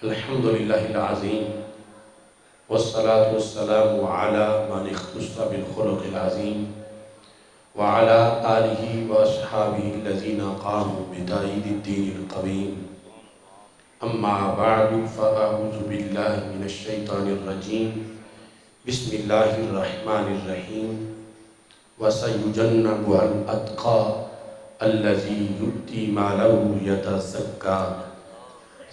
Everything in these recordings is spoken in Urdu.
الحمد للہ العظیم والصلاة والسلام على من اختص بالخلق العظیم وعلى آلہ واصحابہ الذین قاموا بتأیید الدین القویم اما بعد فاعوذ باللہ من الشیطان الرجیم بسم اللہ الرحمن الرحیم وسیجنبها الاتقى الذی یؤتی مالہ یتزکیٰ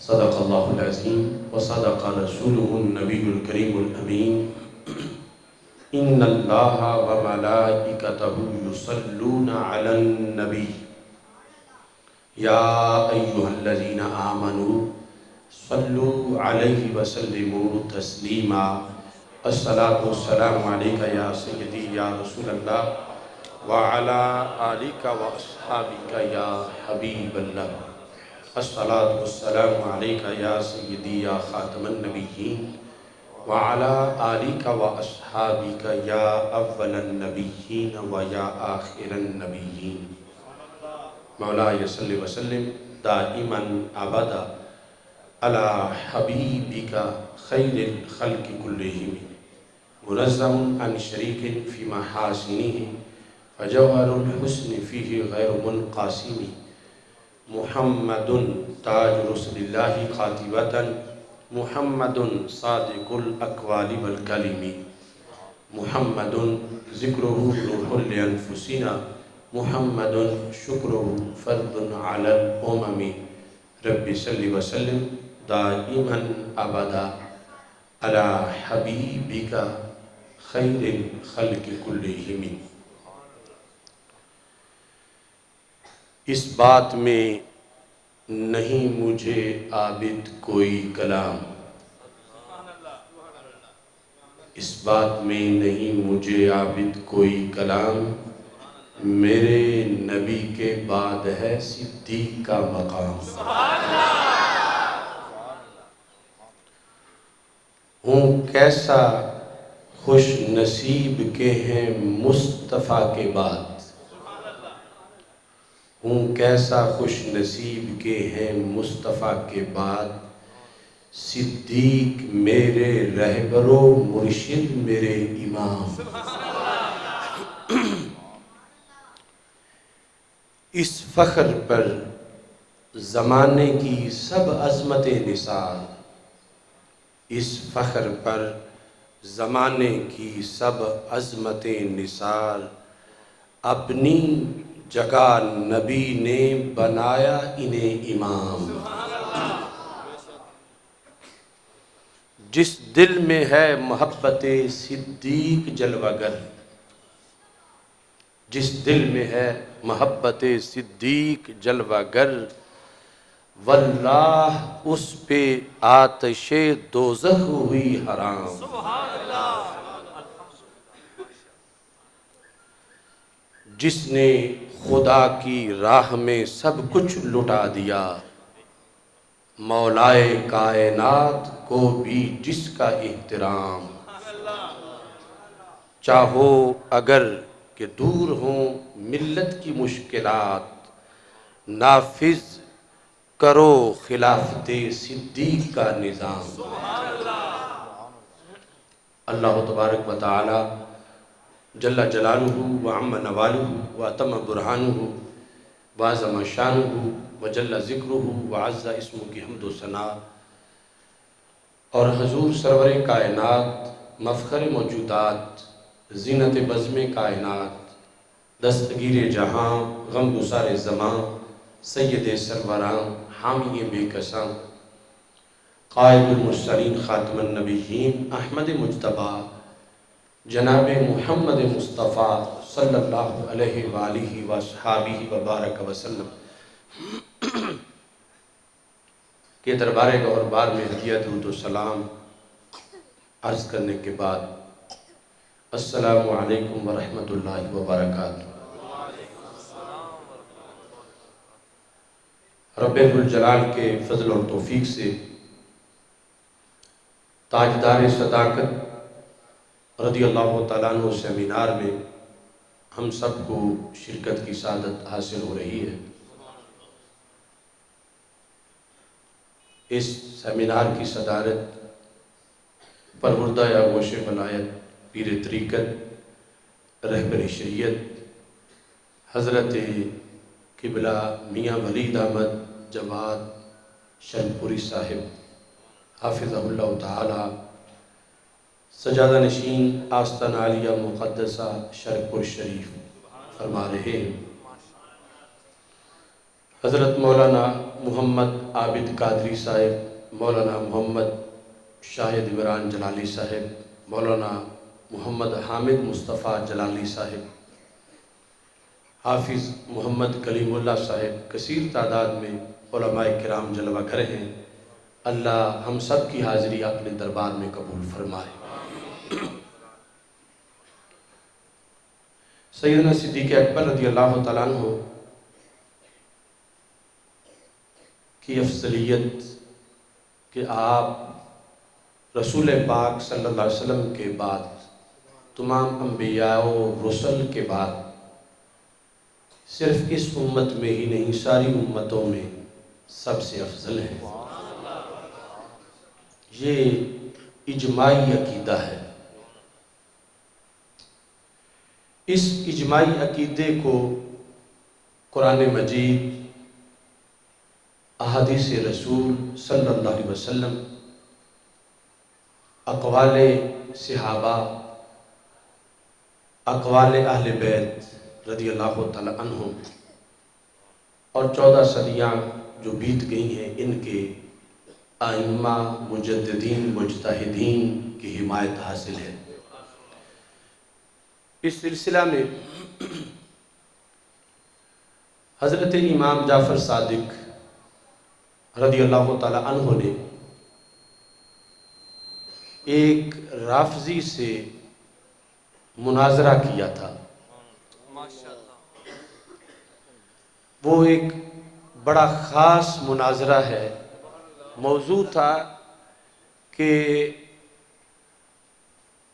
صدق اللہ العظیم وصدق رسولہ النبی الکریم الامین ان اللہ وملائکتہ یصلون علی النبی یا ایہا الذین آمنوا صلوا علیہ وسلموا تسلیما الصلاة والسلام علیک یا سیدی یا رسول اللہ وعلی آلک واصحابک یا حبیب اللہ الصلاة والسلام علیکہ یا سیدی یا خاتم النبیین وعلا آلیکہ واصحابکہ یا اول النبیین و یا آخر النبیین مولا صلی وسلم دائما ابدا علی حبیبکہ خیر الخلق کلہم منظم عن شریک فی محاسنہ فجوہر الحسن فیہ غیر منقاسم محمد تاج رسل اللہ خاتبتا محمد صادق الاقوال والکلم محمد ذکرہ روح لانفسنا محمد شکرہ فرد علی الامم رب صلی وسلم دائما ابدا علی حبیبک خیر الخلق کلہم۔ اس بات میں نہیں مجھے عابد کوئی کلام، اس بات میں نہیں مجھے عابد کوئی کلام، میرے نبی کے بعد ہے صدیق کا مقام۔ ہوں کیسا خوش نصیب کے ہیں مصطفیٰ کے بعد، ہوں کیسا خوش نصیب کے ہیں مصطفیٰ کے بعد، صدیق میرے رہبر و مرشد میرے امام۔ اس فخر پر زمانے کی سب عظمت نثار، اس فخر پر زمانے کی سب عظمت نثار، اپنی جگہ نبی نے بنایا انہیں امام۔ جس دل میں ہے محبت صدیق جلوہ گر، جس دل میں ہے محبت صدیق جلوہ گر، واللہ اس پہ آتش دوزخ ہوئی حرام۔ جس نے خدا کی راہ میں سب کچھ لٹا دیا، مولائے کائنات کو بھی جس کا احترام۔ چاہو اگر کہ دور ہوں ملت کی مشکلات، نافذ کرو خلافت صدیق کا نظام۔ اللہ تبارک و تعالی جل جلالہ وعم نوالہ واتم برہانہ وعظم شانہ وجل ذکرہ وعز اسمہ کی حمد و ثنا، اور حضور سرور کائنات مفخر موجودات زینت بزم کائنات دستگیر جہاں غم گسار زمان سید سروران حامی بے کساں قائد المرسلین خاتم النبیین احمد مجتبی جناب محمد مصطفیٰ صلی اللہ علیہ وآلہ وصحابہ وبارک وسلم کے دربار گوہر بار میں ہدیہ درود و سلام عرض کرنے کے بعد السلام علیکم ورحمۃ اللہ وبرکاتہ۔ رب ذوالجلال کے فضل اور توفیق سے تاجدار صداقت رضی اللہ تعالیٰ عنہ سیمینار میں ہم سب کو شرکت کی سعادت حاصل ہو رہی ہے۔ اس سیمینار کی صدارت پروردہ آغوش ولایت پیر طریقت رہبر شریعت حضرت قبلہ میاں ولید احمد جواد شرپوری صاحب حافظہ اللہ تعالی سجادہ نشین آستان عالیہ مقدسہ شرپور شریف فرما رہے ہیں۔ حضرت مولانا محمد عابد قادری صاحب، مولانا محمد شاہد عمران جلالی صاحب، مولانا محمد حامد مصطفیٰ جلالی صاحب، حافظ محمد کلیم اللہ صاحب، کثیر تعداد میں علماء کرام جلوہ گر ہیں۔ اللہ ہم سب کی حاضری اپنے دربار میں قبول فرمائے۔ سیدنا صدیق اکبر رضی اللہ تعالیٰ عنہ کی افضلیت کہ آپ رسول پاک صلی اللہ علیہ وسلم کے بعد تمام انبیاء و رسل کے بعد صرف اس امت میں ہی نہیں ساری امتوں میں سب سے افضل ہے، یہ اجماعی عقیدہ ہے۔ اس اجماعی عقیدے کو قرآن مجید، احادیث رسول صلی اللہ علیہ وسلم، اقوال صحابہ، اقوال اہل بیت رضی اللہ تعالی عنہ اور 14 صدیاں جو بیت گئی ہیں ان کے ائمہ مجددین مجتہدین کی حمایت حاصل ہے۔ اس سلسلہ میں حضرت امام جعفر صادق رضی اللہ تعالی عنہ نے ایک رافضی سے مناظرہ کیا تھا۔ وہ ایک بڑا خاص مناظرہ ہے۔ موضوع تھا کہ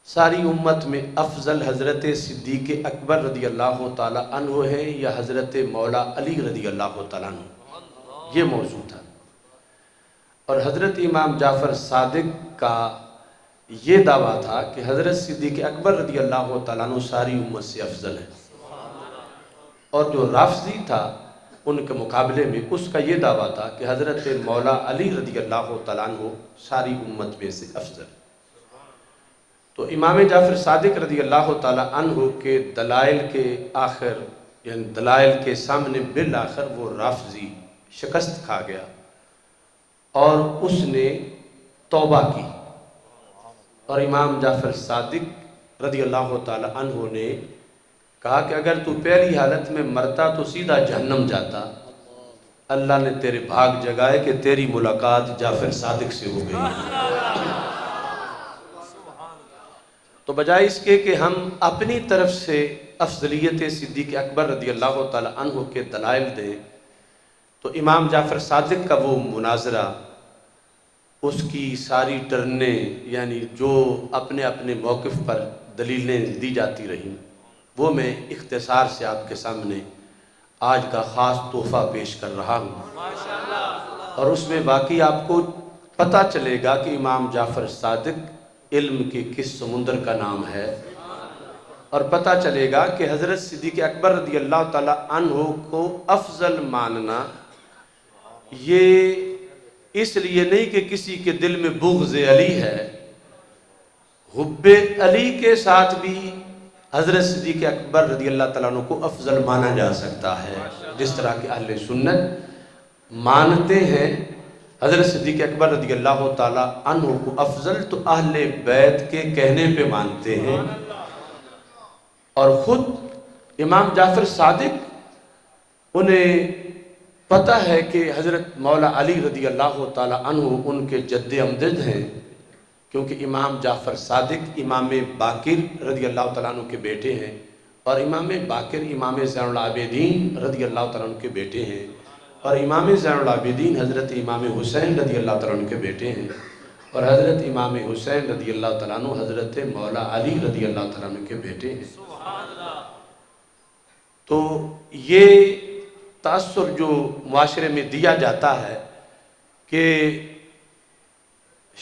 ساری امت میں افضل حضرت صدیق اکبر رضی اللہ تعالی عنہ ہے یا حضرت مولا علی رضی اللہ تعالیٰ عنہ، یہ موضوع تھا۔ اور حضرت امام جعفر صادق کا یہ دعویٰ تھا کہ حضرت صدیق اکبر رضی اللہ تعالیٰ عنہ ساری امت سے افضل ہے، اور جو رافضی تھا ان کے مقابلے میں اس کا یہ دعویٰ تھا کہ حضرت مولا علی رضی اللہ تعالیٰ عنہ ساری امت میں سے افضل ہے۔ تو امام جعفر صادق رضی اللہ تعالیٰ عنہ کے دلائل کے آخر، یعنی دلائل کے سامنے بالآخر وہ رافضی شکست کھا گیا اور اس نے توبہ کی، اور امام جعفر صادق رضی اللہ تعالی عنہ نے کہا کہ اگر تو پہلی حالت میں مرتا تو سیدھا جہنم جاتا، اللہ نے تیرے بھاگ جگائے کہ تیری ملاقات جعفر صادق سے ہو گئی۔ تو بجائے اس کے کہ ہم اپنی طرف سے افضلیت صدیق اکبر رضی اللہ تعالی عنہ کے دلائل دیں، تو امام جعفر صادق کا وہ مناظرہ، اس کی ساری ٹرنیں، یعنی جو اپنے اپنے موقف پر دلیلیں دی جاتی رہیں، وہ میں اختصار سے آپ کے سامنے آج کا خاص تحفہ پیش کر رہا ہوں، اور اس میں باقی آپ کو پتہ چلے گا کہ امام جعفر صادق علم کے کس سمندر کا نام ہے، اور پتہ چلے گا کہ حضرت صدیق اکبر رضی اللہ تعالی عنہ کو افضل ماننا یہ اس لیے نہیں کہ کسی کے دل میں بغض علی ہے، حب علی کے ساتھ بھی حضرت صدیق اکبر رضی اللہ تعالیٰ عنہ کو افضل مانا جا سکتا ہے۔ جس طرح کہ اہل سنت مانتے ہیں حضرت صدیق اکبر رضی اللہ تعالیٰ عنہ کو افضل، تو اہل بیت کے کہنے پہ مانتے ہیں، اور خود امام جعفر صادق انہیں پتہ ہے کہ حضرت مولا علی رضی اللہ تعالیٰ عنہ ان کے جد امجد ہیں، کیونکہ امام جعفر صادق امام باقر رضی اللہ تعالیٰ عنہ کے بیٹے ہیں، اور امام باقر امام زین العابدین رضی اللہ تعالیٰ عنہ کے بیٹے ہیں، اور امام زین العابدین حضرت امام حسین رضی اللہ تعالیٰ عنہ کے بیٹے ہیں، اور حضرت امام حسین رضی اللہ تعالیٰ عنہ حضرت مولا علی رضی اللہ تعالیٰ عنہ کے بیٹے ہیں۔ تو یہ تاثر جو معاشرے میں دیا جاتا ہے کہ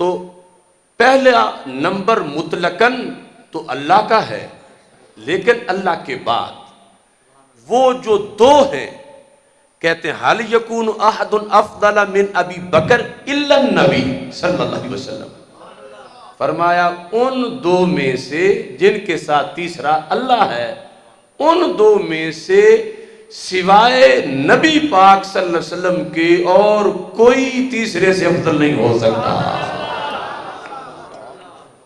تو پہلا نمبر مطلقاً تو اللہ کا ہے، لیکن اللہ کے بعد وہ جو دو ہیں، کہتے ہیں حل یکون احد افضل من ابی بکر الا النبی صلی اللہ علیہ وسلم، فرمایا ان دو میں سے جن کے ساتھ تیسرا اللہ ہے، ان دو میں سے سوائے نبی پاک صلی اللہ علیہ وسلم کے اور کوئی تیسرے سے افضل نہیں ہو سکتا۔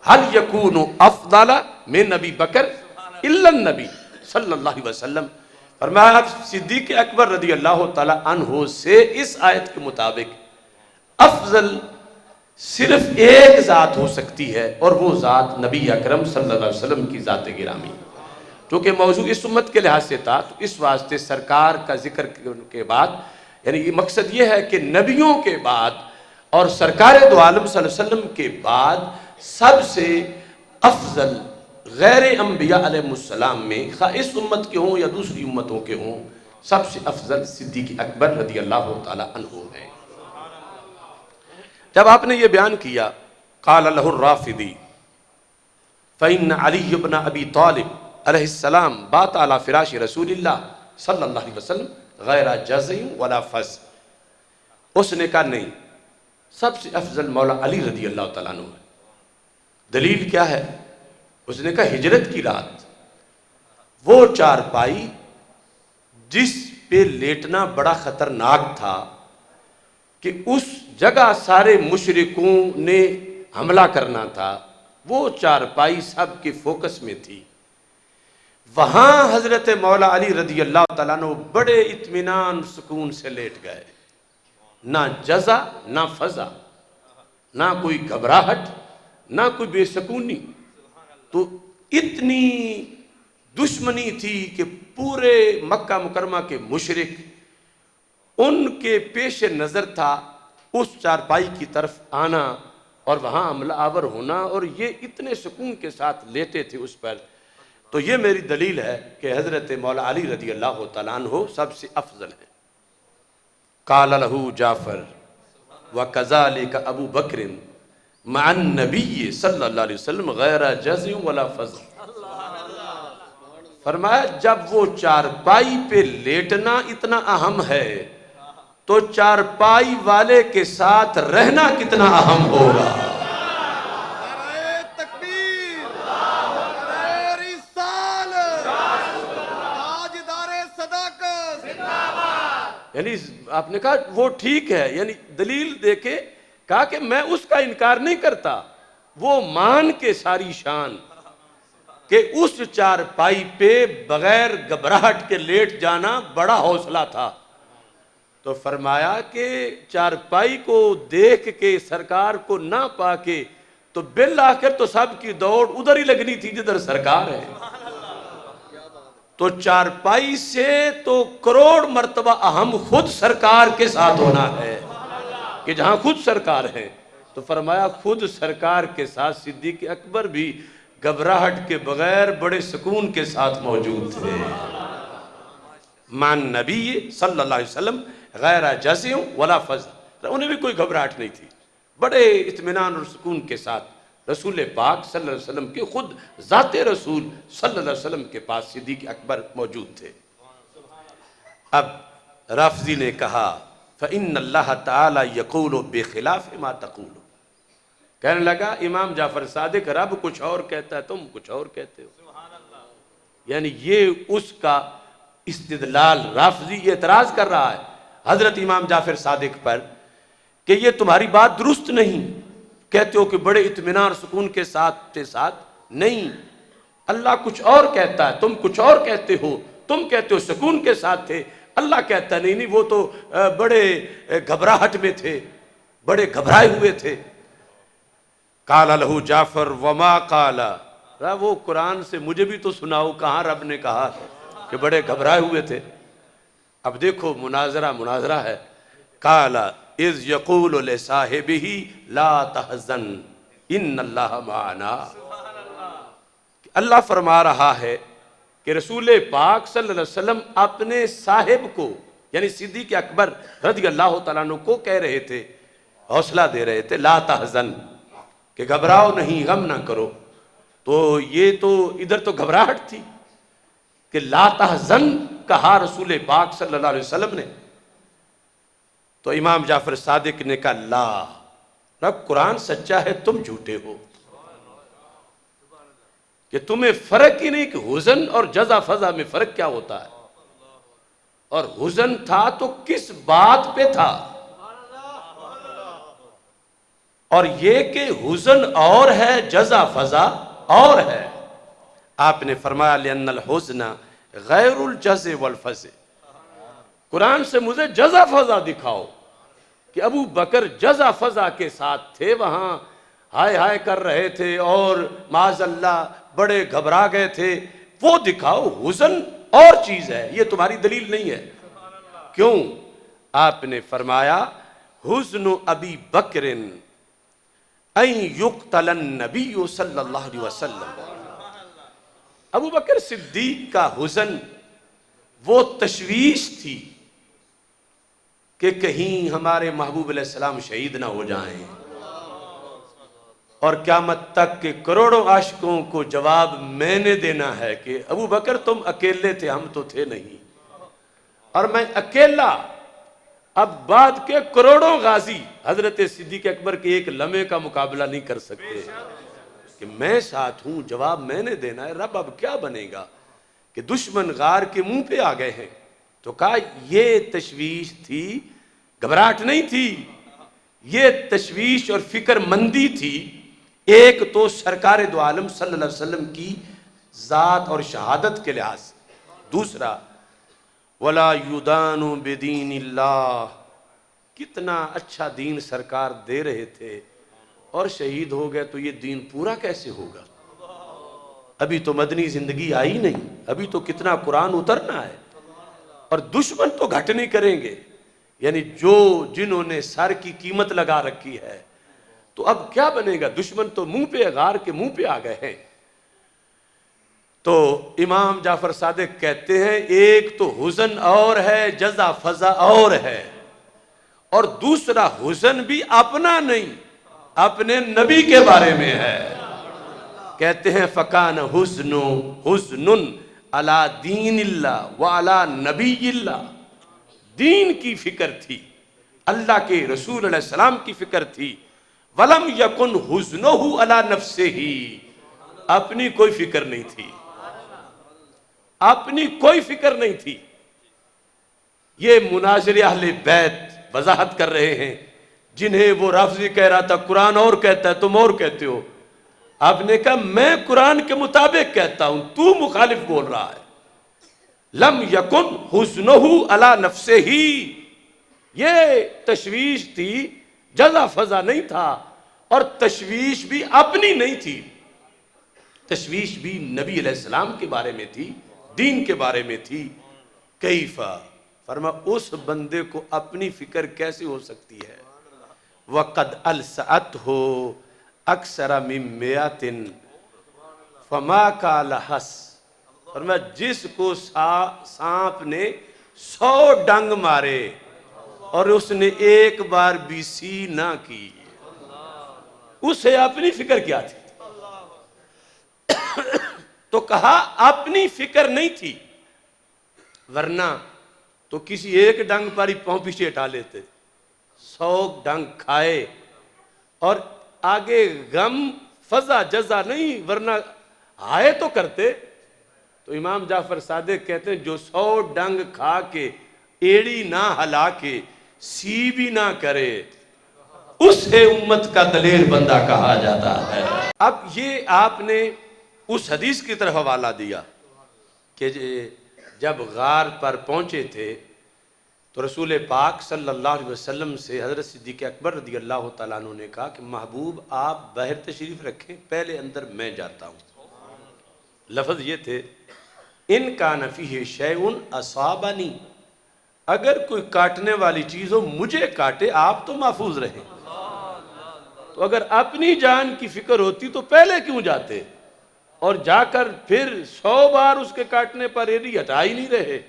حل یکون افضل من نبی بکر الا النبی صلی اللہ علیہ وسلم، فرمایا صدیق اکبر رضی اللہ تعالی عنہ سے اس آیت کے مطابق افضل صرف ایک ذات ہو سکتی ہے، اور وہ ذات نبی اکرم صلی اللہ علیہ وسلم کی ذات گرامی۔ چونکہ موضوع اس امت کے لحاظ سے تھا تو اس واسطے سرکار کا ذکر کے بعد، یعنی مقصد یہ ہے کہ نبیوں کے بعد اور سرکار دو عالم صلی اللہ علیہ وسلم کے بعد سب سے افضل غیر انبیاء علیہ السلام میں، خواہ اس امت کے ہوں یا دوسری امتوں کے ہوں، سب سے افضل صدیق اکبر رضی اللہ تعالی عنہ ہے۔ جب آپ نے یہ بیان کیا قال له الرافضی فإن علی بن ابی طالب علیہ السلام بات علی فراش رسول اللہ صلی اللہ علیہ وسلم غیر جزع ولا فز، اس نے کہا نہیں، سب سے افضل مولا علی رضی اللہ تعالیٰ عنہ ہے۔ دلیل کیا ہے؟ اس نے کہا ہجرت کی رات وہ چارپائی جس پہ لیٹنا بڑا خطرناک تھا کہ اس جگہ سارے مشرکوں نے حملہ کرنا تھا، وہ چارپائی سب کے فوکس میں تھی، وہاں حضرت مولا علی رضی اللہ تعالیٰ عنہ بڑے اطمینان سکون سے لیٹ گئے، نہ جزع نہ فزع، نہ کوئی گھبراہٹ نہ کوئی بے سکونی۔ تو اتنی دشمنی تھی کہ پورے مکہ مکرمہ کے مشرک ان کے پیش نظر تھا اس چارپائی کی طرف آنا اور وہاں حملہ آور ہونا، اور یہ اتنے سکون کے ساتھ لیتے تھے اس پر۔ تو یہ میری دلیل ہے کہ حضرت مولا علی رضی اللہ تعالیٰ عنہ سب سے افضل ہے۔ قال له جعفر وکذالک ابو بکر مع النبی صلی اللہ علیہ وسلم غیر جزع ولا فزع، فرمایا جب وہ چارپائی پہ لیٹنا اتنا اہم ہے تو چارپائی والے کے ساتھ رہنا کتنا اہم ہوگا۔ یعنی آپ نے کہا وہ ٹھیک ہے، یعنی دلیل دے کے کہا کہ میں اس کا انکار نہیں کرتا، وہ مان کے ساری شان کہ اس چارپائی پہ بغیر گھبراہٹ کے لیٹ جانا بڑا حوصلہ تھا۔ تو فرمایا کہ چارپائی کو دیکھ کے سرکار کو نہ پا کے تو بالآخر تو سب کی دوڑ ادھر ہی لگنی تھی جدھر سرکار ہے۔ تو چارپائی سے تو کروڑ مرتبہ اہم خود سرکار کے ساتھ ہونا ہے کہ جہاں خود سرکار ہے۔ تو فرمایا خود سرکار کے ساتھ صدیق اکبر بھی گھبراہٹ کے بغیر بڑے سکون کے ساتھ موجود تھے۔ مان نبی صلی اللہ علیہ وسلم غیر جزع ولا فزع، انہیں بھی کوئی گھبراہٹ نہیں تھی، بڑے اطمینان اور سکون کے ساتھ رسول پاک صلی اللہ علیہ وسلم کے خود ذات رسول صلی اللہ علیہ وسلم کے پاس صدیق اکبر موجود تھے۔ اب رافضی نے کہا فَإِنَّ اللَّهَ تَعَالَى يَقُولُ بِخِلَافِ مَا تَقُولُ، کہنے لگا امام جعفر صادق رب کچھ اور کہتا ہے تم کچھ اور کہتے ہو۔ یعنی یہ اس کا استدلال، رافضی اعتراض کر رہا ہے حضرت امام جعفر صادق پر کہ یہ تمہاری بات درست نہیں، کہتے ہو کہ بڑے اطمینان سکون کے ساتھ نہیں، اللہ کچھ اور کہتا ہے تم کچھ اور کہتے ہو، تم کہتے ہو سکون کے ساتھ تھے، اللہ کہتا نہیں وہ تو بڑے گھبراہٹ میں تھے، بڑے گھبرائے ہوئے تھے۔ قال له جعفر وما قال، وہ قرآن سے مجھے بھی تو سناؤ کہاں رب نے کہا کہ بڑے گھبرائے ہوئے تھے۔ اب دیکھو مناظرہ ہے۔ قال اذ یقول لصاحبہ لا تحزن ان اللہ معنا، اللہ فرما رہا ہے کہ رسول پاک صلی اللہ علیہ وسلم اپنے صاحب کو یعنی صدیق اکبر رضی اللہ تعالیٰ عنہ کو کہہ رہے تھے، حوصلہ دے رہے تھے لا تحزن کہ گھبراؤ نہیں، غم نہ کرو. تو یہ تو ادھر تو گھبراہٹ تھی کہ لا تحزن کہا رسول پاک صلی اللہ علیہ وسلم نے. تو امام جعفر صادق نے کہا لا، رب قرآن سچا ہے، تم جھوٹے ہو، کہ تمہیں فرق ہی نہیں کہ حزن اور جزا فضا میں فرق کیا ہوتا ہے. اور حزن تھا تو کس بات پہ تھا، اور یہ کہ حزن اور ہے جزا فضا اور ہے. آپ نے فرمایا لِأَنَّ الْحُزْنَ غَيْرُ الْجَزِ وَالْفَزِ. قرآن سے مجھے جزا فضا دکھاؤ کہ ابو بکر جزا فضا کے ساتھ تھے، وہاں ہائے ہائے کر رہے تھے اور معاذ اللہ بڑے گھبرا گئے تھے، وہ دکھاؤ. حزن اور چیز ہے، یہ تمہاری دلیل نہیں ہے. کیوں؟ آپ نے فرمایا حزن ابی بکر ان یقتل النبی صلی اللہ علیہ وسلم. ابو بکر صدیق کا حزن وہ تشویش تھی کہ کہیں ہمارے محبوب علیہ السلام شہید نہ ہو جائیں، اور قیامت تک کے کروڑوں عاشقوں کو جواب میں نے دینا ہے کہ ابو بکر تم اکیلے تھے، ہم تو تھے نہیں، اور میں اکیلا اب بعد کے کروڑوں غازی حضرت صدیق اکبر کے ایک لمحے کا مقابلہ نہیں کر سکتے، کہ میں ساتھ ہوں، جواب میں نے دینا ہے. رب اب کیا بنے گا کہ دشمن غار کے منہ پہ آ گئے ہیں. تو کہا یہ تشویش تھی، گھبراہٹ نہیں تھی، یہ تشویش اور فکر مندی تھی. ایک تو سرکار دو عالم صلی اللہ علیہ وسلم کی ذات اور شہادت کے لحاظ سے، دوسرا وَلَا يُدَانُ بِدِينِ اللَّهِ، کتنا اچھا دین سرکار دے رہے تھے اور شہید ہو گئے تو یہ دین پورا کیسے ہوگا. ابھی تو مدنی زندگی آئی نہیں، ابھی تو کتنا قرآن اترنا ہے، اور دشمن تو گھٹ نہیں کریں گے. یعنی جنہوں نے سر کی قیمت لگا رکھی ہے، تو اب کیا بنے گا. دشمن تو منہ پہ، غار کے منہ پہ آ گئے ہیں. تو امام جعفر صادق کہتے ہیں ایک تو حزن اور ہے، جزا فضا اور ہے، اور دوسرا حزن بھی اپنا نہیں، اپنے نبی کے بارے میں ہے. کہتے ہیں فَكَانَ حُزْنٌ عَلَى دِينِ اللَّهِ وَعَلَى نَبِيِّ اللَّهِ. دین کی فکر تھی، اللہ کے رسول علیہ السلام کی فکر تھی. وَلَمْ يَكُنْ حُزْنُهُ عَلَى نَفْسِهِ، اپنی کوئی فکر نہیں تھی، اپنی کوئی فکر نہیں تھی. یہ مناظر اہل بیت وضاحت کر رہے ہیں، جنہیں وہ رافضی کہہ رہا تھا قرآن اور کہتا ہے تم اور کہتے ہو. آپ نے کہا میں قرآن کے مطابق کہتا ہوں، تو مخالف بول رہا ہے. لم یکن حزنہ علی نفسہ، یہ تشویش تھی، جزا فضا نہیں تھا، اور تشویش بھی اپنی نہیں تھی، تشویش بھی نبی علیہ السلام کے بارے میں تھی، دین کے بارے میں تھی. کیفا، فرما اس بندے کو اپنی فکر کیسے ہو سکتی ہے. وقد السعتہ اکثر من میات فما کا لحس، فرما جس کو سانپ نے 100 ڈنگ مارے اور اس نے ایک بار بھی سی نہ کی، اسے اپنی فکر کیا تھی. تو کہا اپنی فکر نہیں تھی، ورنہ تو کسی ایک ڈنگ پر ہی پاؤں پیچھے ہٹا لیتے. 100 ڈنگ کھائے اور آگے غم فضا جزا نہیں، ورنہ آئے تو کرتے. تو امام جعفر صادق کہتے ہیں جو 100 ڈنگ کھا کے ایڑی نہ ہلا کے سی بھی نہ کرے، اسے امت کا دلیر بندہ کہا جاتا ہے. اب یہ آپ نے اس حدیث کی طرف حوالہ دیا کہ جب غار پر پہنچے تھے تو رسول پاک صلی اللہ علیہ وسلم سے حضرت صدیق اکبر رضی اللہ تعالیٰ عنہ نے کہا کہ محبوب آپ باہر تشریف رکھیں، پہلے اندر میں جاتا ہوں. لفظ یہ تھے ان کان فیہ شیء اصابنی، اگر کوئی کاٹنے والی چیز ہو مجھے کاٹے، آپ تو محفوظ رہیں. تو اگر اپنی جان کی فکر ہوتی تو پہلے کیوں جاتے، اور جا کر پھر 100 بار اس کے کاٹنے پر ایڑی ہٹا ہی نہیں رہے.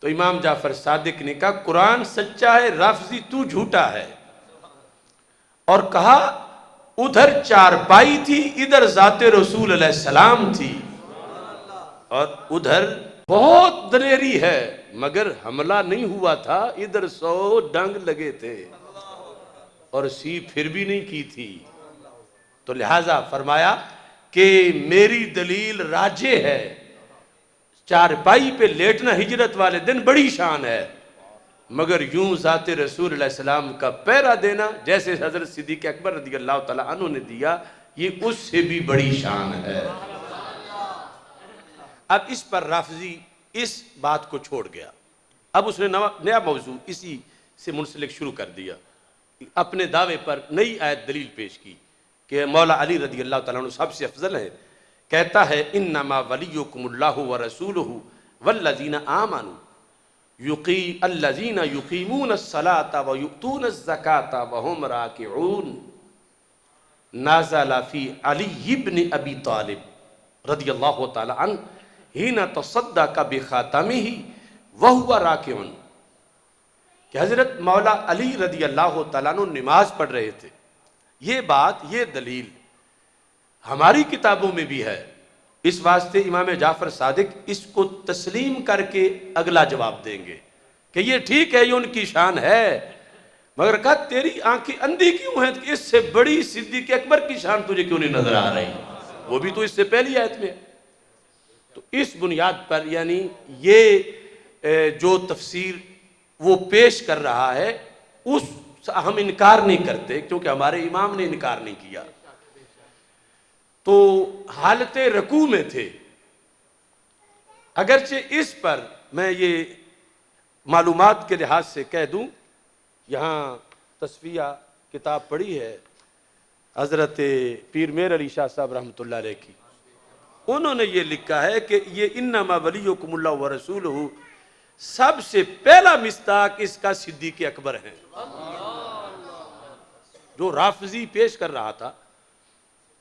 تو امام جعفر صادق نے کہا قرآن سچا ہے، رافضی تو جھوٹا ہے. اور کہا ادھر چارپائی تھی، ادھر ذات رسول علیہ السلام تھی، اور ادھر بہت دلیری ہے مگر حملہ نہیں ہوا تھا، ادھر 100 ڈنگ لگے تھے اور سی پھر بھی نہیں کی تھی۔ تو لہٰذا فرمایا کہ میری دلیل راجح ہے، چارپائی پہ لیٹنا ہجرت والے دن بڑی شان ہے، مگر یوں ذات رسول علیہ السلام کا پہرا دینا جیسے حضرت صدیق اکبر رضی اللہ تعالیٰ عنہ نے دیا، یہ اس سے بھی بڑی شان ہے۔ اب اس پر رافضی اس بات کو چھوڑ گیا، اب اس نے نیا موضوع اسی سے منسلک شروع کر دیا، اپنے دعوے پر نئی آیت دلیل پیش کی کہ مولا علی رضی اللہ تعالیٰ عنہ سب سے افضل ہے۔ کہتا ہے انما ولیکم اللہ ورسولہ والذین آمنوا الذین یقیمون الصلاة ویؤتون الزکاة وہم راکعون، نازل فی علی بن ابی طالب رضی اللہ تعالی عنہ حین تصدق بخاتمہ وہو راکع، کہ حضرت مولا علی رضی اللہ تعالیٰ عنہ نماز پڑھ رہے تھے۔ یہ بات، یہ دلیل ہماری کتابوں میں بھی ہے، اس واسطے امام جعفر صادق اس کو تسلیم کر کے اگلا جواب دیں گے کہ یہ ٹھیک ہے، یہ ان کی شان ہے، مگر کہا تیری آنکھیں اندھی کیوں ہیں کہ اس سے بڑی صدیق اکبر کی شان تجھے کیوں نہیں نظر آ رہی؟ وہ بھی تو اس سے پہلی آیت میں۔ تو اس بنیاد پر یعنی یہ جو تفسیر وہ پیش کر رہا ہے اس ہم انکار نہیں کرتے، کیونکہ ہمارے امام نے انکار نہیں کیا۔ تو حالت رکوع میں تھے، اگرچہ اس پر میں یہ معلومات کے لحاظ سے کہہ دوں، یہاں تصفیہ کتاب پڑھی ہے حضرت پیر میر علی شاہ صاحب رحمۃ اللہ علیہ کی، انہوں نے یہ لکھا ہے کہ یہ انما ولیکم اللہ ورسولہ سب سے پہلا مصداق اس کا صدیق اکبر ہے۔ جو رافضی پیش کر رہا تھا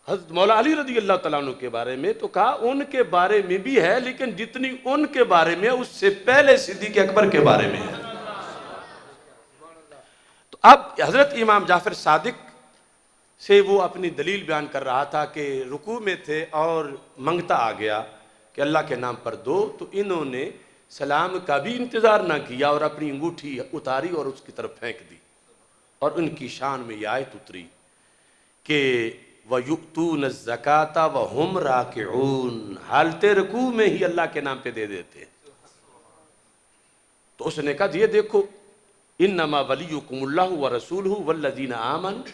حضرت مولا علی رضی اللہ تعالیٰ عنہ کے بارے میں، تو کہا ان کے بارے میں بھی ہے، لیکن جتنی ان کے بارے میں اس سے پہلے صدیق اکبر کے بارے میں ہے۔ تو اب حضرت امام جعفر صادق سے وہ اپنی دلیل بیان کر رہا تھا کہ رکوع میں تھے اور منگتا آ گیا کہ اللہ کے نام پر دو، تو انہوں نے سلام کا بھی انتظار نہ کیا اور اپنی انگوٹھی اتاری اور اس کی طرف پھینک دی، اور ان کی شان میں یہ آیت اتری کہ وَيُؤْتُونَ الزَّكَاةَ وَهُمْ رَاكِعُونَ، حالت رکوع میں ہی اللہ کے نام پہ دے دیتے۔ تو اس نے کہا یہ دیکھو انما ولیکم اللہ ورسولہ والذین آمنوا،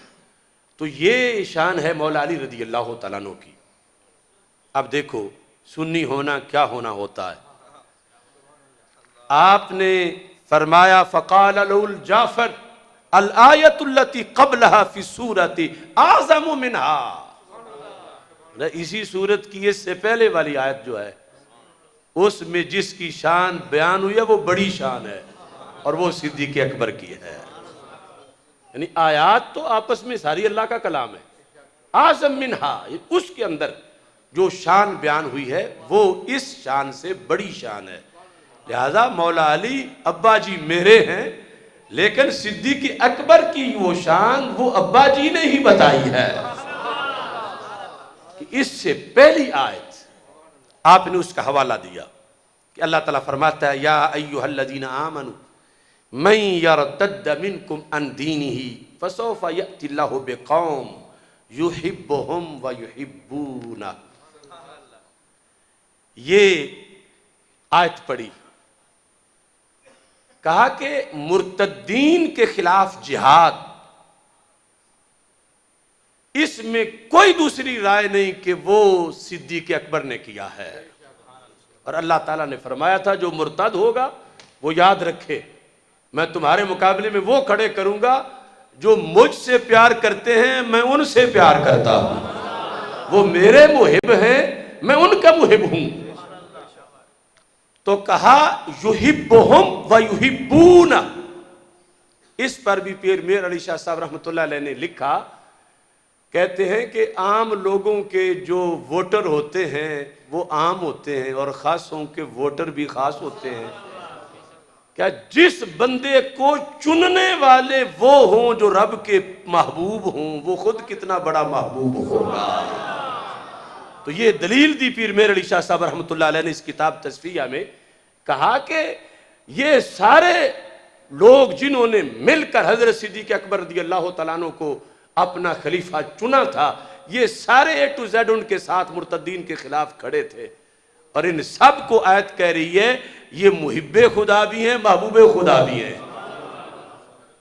تو یہ شان ہے مولا علی رضی اللہ تعالیٰ عنہ کی۔ اب دیکھو سنی ہونا کیا ہونا ہوتا ہے۔ آپ نے فرمایا فقال له الجعفر الآیت التي قبلها فی السورۃ اعظم منها، اسی سورت کی اس سے پہلے والی آیت جو ہے اس میں جس کی شان بیان ہوئی ہے وہ بڑی شان ہے، اور وہ صدیق اکبر کی ہے۔ یعنی آیات تو آپس میں ساری اللہ کا کلام ہے، اعظم منها، اس کے اندر جو شان بیان ہوئی ہے وہ اس شان سے بڑی شان ہے۔ لہذا مولا علی ابا جی میرے ہیں، لیکن صدیق اکبر کی وہ شان وہ ابا جی نے ہی بتائی ہے کہ اس سے پہلی آیت آپ نے اس کا حوالہ دیا کہ اللہ تعالیٰ فرماتا ہے یا ایہا الذین آمنوا من یرتد منکم عن دینہ فسوف یأتی اللہ بقوم یحبہم ویحبونہ۔ یہ آیت پڑھی، کہا کہ مرتدین کے خلاف جہاد، اس میں کوئی دوسری رائے نہیں کہ وہ صدیق اکبر نے کیا ہے، اور اللہ تعالیٰ نے فرمایا تھا جو مرتد ہوگا وہ یاد رکھے میں تمہارے مقابلے میں وہ کھڑے کروں گا جو مجھ سے پیار کرتے ہیں، میں ان سے پیار کرتا ہوں، وہ میرے محب ہیں، میں ان کا محب ہوں۔ تو کہا یحبہم ویحبون، اس پر بھی پیر میر علی شاہ صاحب رحمۃ اللہ علیہ نے لکھا، کہتے ہیں کہ عام لوگوں کے جو ووٹر ہوتے ہیں وہ عام ہوتے ہیں، اور خاصوں کے ووٹر بھی خاص ہوتے ہیں۔ کیا جس بندے کو چننے والے وہ ہوں جو رب کے محبوب ہوں، وہ خود کتنا بڑا محبوب ہوگا۔ تو یہ دلیل دی پیر میر علی شاہ صاحب رحمۃ اللہ علیہ نے اس کتاب تصفیہ میں کہا کہ یہ سارے لوگ جنہوں نے مل کر حضرت صدیق اکبر رضی اللہ تعالیٰ عنہ کو اپنا خلیفہ چنا تھا، یہ سارے اے ٹو زیڈ ان کے ساتھ مرتدین کے خلاف کھڑے تھے، اور ان سب کو آیت کہہ رہی ہے یہ محب خدا بھی ہیں، محبوب خدا بھی ہیں۔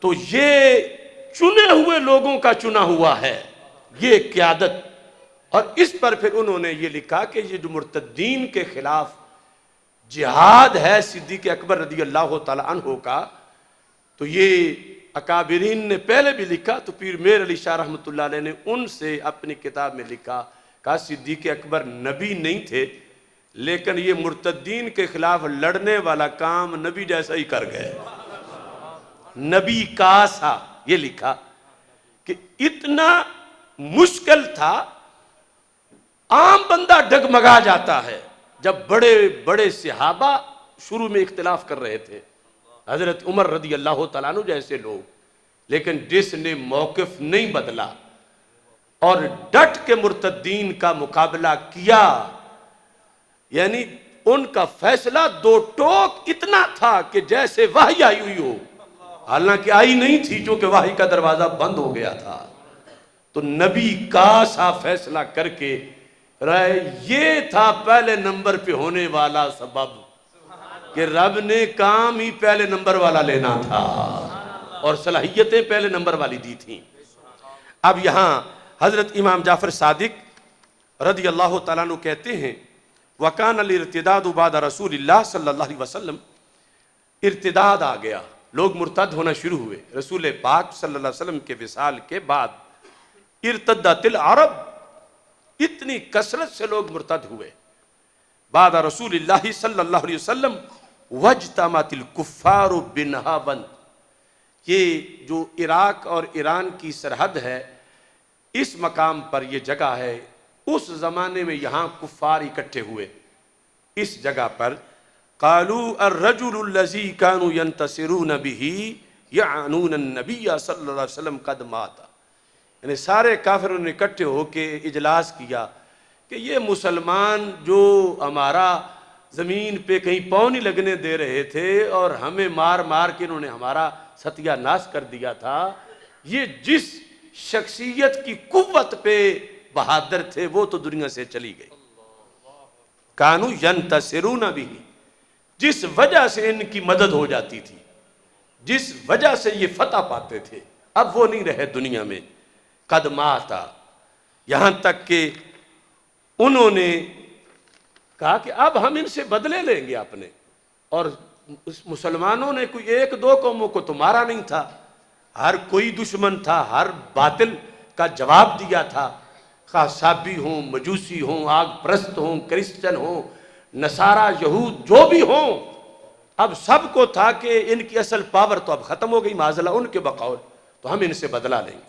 تو یہ چنے ہوئے لوگوں کا چنا ہوا ہے یہ قیادت، اور اس پر پھر انہوں نے یہ لکھا کہ یہ جو مرتدین کے خلاف جہاد ہے صدیق اکبر رضی اللہ تعالی عنہ کا، تو یہ اکابرین نے پہلے بھی لکھا، تو پیر میر علی شاہ رحمۃ اللہ علیہ نے ان سے اپنی کتاب میں لکھا، کہا صدیق اکبر نبی نہیں تھے لیکن یہ مرتدین کے خلاف لڑنے والا کام نبی جیسا ہی کر گئے، نبی کا سا۔ یہ لکھا کہ اتنا مشکل تھا، عام بندہ ڈگمگا جاتا ہے جب بڑے بڑے صحابہ شروع میں اختلاف کر رہے تھے، حضرت عمر رضی اللہ تعالیٰ عنہ جیسے لوگ، لیکن جس نے موقف نہیں بدلا اور ڈٹ کے مرتدین کا مقابلہ کیا، یعنی ان کا فیصلہ دو ٹوک اتنا تھا کہ جیسے وحی آئی ہوئی ہو، حالانکہ آئی نہیں تھی چونکہ وحی کا دروازہ بند ہو گیا تھا، تو نبی کا سا فیصلہ کر کے رہے۔ یہ تھا پہلے نمبر پہ ہونے والا سبب کہ رب نے کام ہی پہلے نمبر والا لینا تھا اور صلاحیتیں پہلے نمبر والی دی تھیں۔ اب یہاں حضرت امام جعفر صادق رضی اللہ تعالیٰ عنہ کہتے ہیں وَكَانَ الْإِرْتِدَادُ بَعْدَ رسول اللہ صلی اللہ علیہ وسلم، ارتداد آ گیا، لوگ مرتد ہونا شروع ہوئے رسول پاک صلی اللہ علیہ وسلم کے وصال کے بعد۔ ارتدت العرب، اتنی کثرت سے لوگ مرتد ہوئے بعد رسول اللہ صلی اللہ علیہ وسلم۔ وَاجْتَمَعَتِ الْكُفَّارُ بِنَهَاوَنْد، یہ جو عراق اور ایران کی سرحد ہے، اس مقام پر یہ جگہ ہے، اس زمانے میں یہاں کفار اکٹھے ہوئے اس جگہ پر۔ قَالُوا الرَّجُلُ الَّذِي كَانُوا يَنْتَصِرُونَ بِهِ يَعْنُونَ النَّبِيَّ صلی اللہ علیہ وسلم قَدْ مَاتَ، یعنی سارے کافروں نے اکٹھے ہو کے اجلاس کیا کہ یہ مسلمان جو ہمارا زمین پہ کہیں پاؤں نہیں لگنے دے رہے تھے اور ہمیں مار مار کے انہوں نے ہمارا ستیہ ناش کر دیا تھا، یہ جس شخصیت کی قوت پہ بہادر تھے وہ تو دنیا سے چلی گئی۔ کانو ینتصرون بھی، جس وجہ سے ان کی مدد ہو جاتی تھی، جس وجہ سے یہ فتح پاتے تھے، اب وہ نہیں رہے دنیا میں۔ قد ماتا، یہاں تک کہ انہوں نے کہا کہ اب ہم ان سے بدلے لیں گے اپنے، اور مسلمانوں نے کوئی ایک دو قوموں کو تو مارا نہیں تھا، ہر کوئی دشمن تھا، ہر باطل کا جواب دیا تھا، خواہ صابی ہوں، مجوسی ہوں، آگ پرست ہوں، کرسچن ہوں، نصارہ، یہود، جو بھی ہوں، اب سب کو تھا کہ ان کی اصل پاور تو اب ختم ہو گئی معاذ اللہ ان کے بقول، تو ہم ان سے بدلا لیں گے۔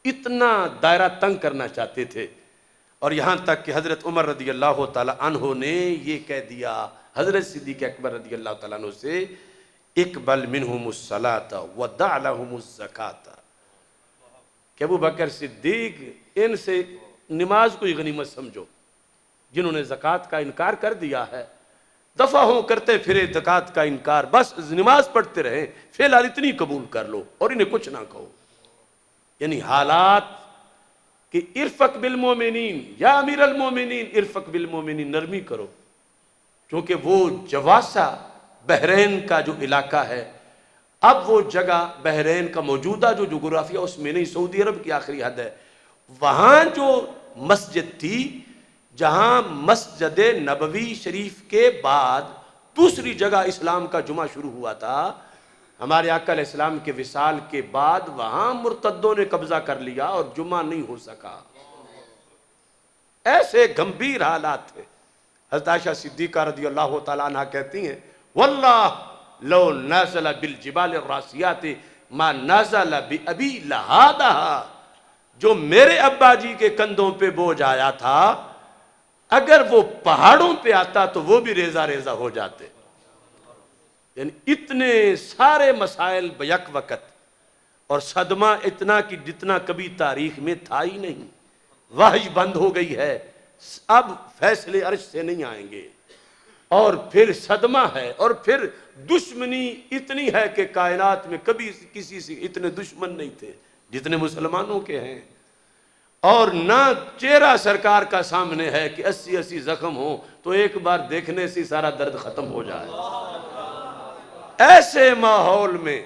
اتنا دائرہ تنگ کرنا چاہتے تھے، اور یہاں تک کہ حضرت عمر رضی اللہ تعالی عنہ نے یہ کہہ دیا حضرت صدیق اکبر رضی اللہ تعالیٰ عنہ سے، اقبل منہم الصلاۃ ودع لہم الزکاۃ، کہ ابو بکر صدیق ان سے نماز کو غنیمت سمجھو، جنہوں نے زکوٰۃ کا انکار کر دیا ہے، دفعہ ہوں کرتے پھرے زکوٰۃ کا انکار، بس نماز پڑھتے رہیں، فی الحال اتنی قبول کر لو اور انہیں کچھ نہ کہو۔ یعنی حالات کہ ارفق بالمومنین، یا امیر المومنین ارفق بالمومنین، نرمی کرو، کیونکہ وہ جواسہ بحرین کا جو علاقہ ہے، اب وہ جگہ بحرین کا موجودہ جو جغرافیہ اس میں نہیں، سعودی عرب کی آخری حد ہے، وہاں جو مسجد تھی جہاں مسجد نبوی شریف کے بعد دوسری جگہ اسلام کا جمعہ شروع ہوا تھا، ہمارے آقا علیہ السلام کے وصال کے بعد وہاں مرتدوں نے قبضہ کر لیا اور جمعہ نہیں ہو سکا۔ ایسے گمبھیر حالات تھے۔ حضرت عائشہ صدیقہ رضی اللہ تعالیٰ عنہ کہتی ہیں واللہ لو نازل بالجبال الراسیات ما نازل بأبی لہادہ، جو میرے ابا جی کے کندھوں پہ بوجھ آیا تھا اگر وہ پہاڑوں پہ آتا تو وہ بھی ریزہ ریزہ ہو جاتے، یعنی اتنے سارے مسائل بیک وقت، اور صدمہ اتنا کہ جتنا کبھی تاریخ میں تھا ہی نہیں. وحی بند ہو گئی ہے، اب فیصلے عرش سے نہیں آئیں گے، اور پھر صدمہ ہے، اور پھر دشمنی اتنی ہے کہ کائنات میں کبھی کسی سے اتنے دشمن نہیں تھے جتنے مسلمانوں کے ہیں. اور نہ چہرہ سرکار کا سامنے ہے کہ 80 زخم ہوں تو ایک بار دیکھنے سے سارا درد ختم ہو جائے. ایسے ماحول میں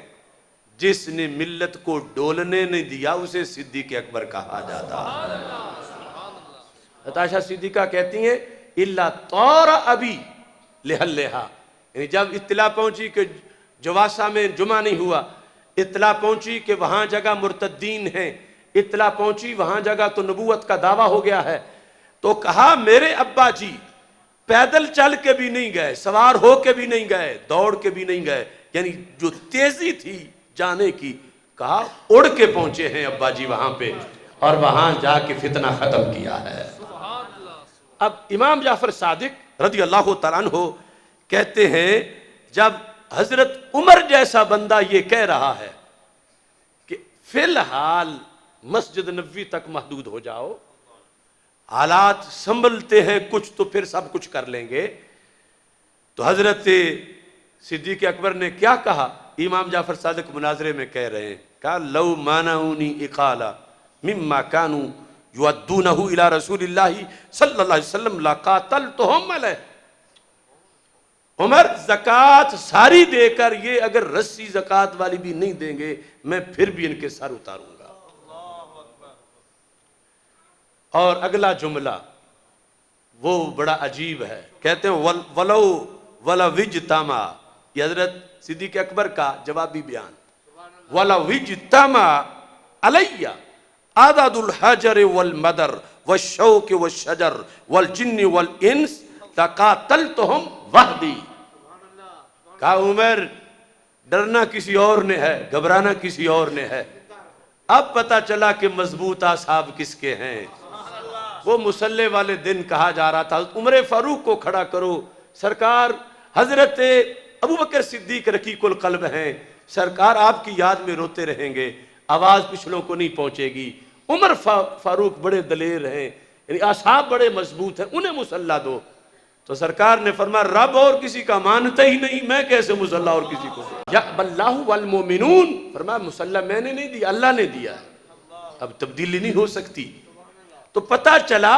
جس نے ملت کو ڈولنے نہیں دیا اسے صدیق اکبر کہا جاتا. عائشہ صدیقہ کہتی ہیں الا طور ابی لحلھا، یعنی جب اطلاع پہنچی کہ جواسہ میں جمعہ نہیں ہوا، اطلاع پہنچی کہ وہاں جگہ مرتدین ہیں، اطلاع پہنچی وہاں جگہ تو نبوت کا دعویٰ ہو گیا ہے، تو کہا میرے ابا جی پیدل چل کے بھی نہیں گئے، سوار ہو کے بھی نہیں گئے، دوڑ کے بھی نہیں گئے، یعنی جو تیزی تھی جانے کی، کہا اڑ کے پہنچے ہیں ابا جی وہاں پہ، اور وہاں جا کے فتنہ ختم کیا ہے. اب امام جعفر صادق رضی اللہ تعالیٰ عنہ کہتے ہیں جب حضرت عمر جیسا بندہ یہ کہہ رہا ہے کہ فی الحال مسجد نبوی تک محدود ہو جاؤ، حالات سنبھلتے ہیں کچھ تو پھر سب کچھ کر لیں گے، تو حضرت صدیق اکبر نے کیا کہا؟ امام جعفر صادق مناظرے میں کہہ رہے ہیں، کہا لو مانعونی اقالا مما کانوا یؤدونہ الی رسول اللہ صلی اللہ علیہ وسلم لقاتلتہم علیہ. عمر زکوٰۃ ساری دے کر یہ اگر رسی زکوٰۃ والی بھی نہیں دیں گے میں پھر بھی ان کے سر اتاروں گا. اور اگلا جملہ وہ بڑا عجیب ہے، کہتے ہیں وَلَوْ وِجْتَمَا، یہ حضرت صدیق اکبر کا جوابی بیان، وَلَوْ وِجْتَمَا عَلَيَّ عَدَدُ الْحَجَرِ وَالْمَدَرِ وَالشَّوْكِ وَالشَّجَرِ وَالْجِنِّ وَالْإِنسِ لَقَاتَلْتُهُمْ وَحْدِي. کہا عمر ڈرنا کسی اور نے ہے، گھبرانا کسی اور نے ہے. اب پتا چلا کہ مضبوط اصحاب کس کے ہیں. وہ مسلح والے دن کہا جا رہا تھا عمر فاروق کو کھڑا کرو، سرکار حضرت ابوبکر صدیق رقیق القلب ہیں، سرکار آپ کی یاد میں روتے رہیں گے، آواز پچھلوں کو نہیں پہنچے گی. عمر فاروق بڑے دلیر ہیں، یعنی اصحاب بڑے مضبوط ہیں، انہیں مسلح دو. تو سرکار نے فرمایا رب اور کسی کا مانتا ہی نہیں، میں کیسے مسلح اور کسی کو. یقب اللہ والمومنون، فرمایا مسلح میں نے نہیں دیا، اللہ نے دیا ہے، اب تبدیلی نہیں ہو سکتی. تو پتہ چلا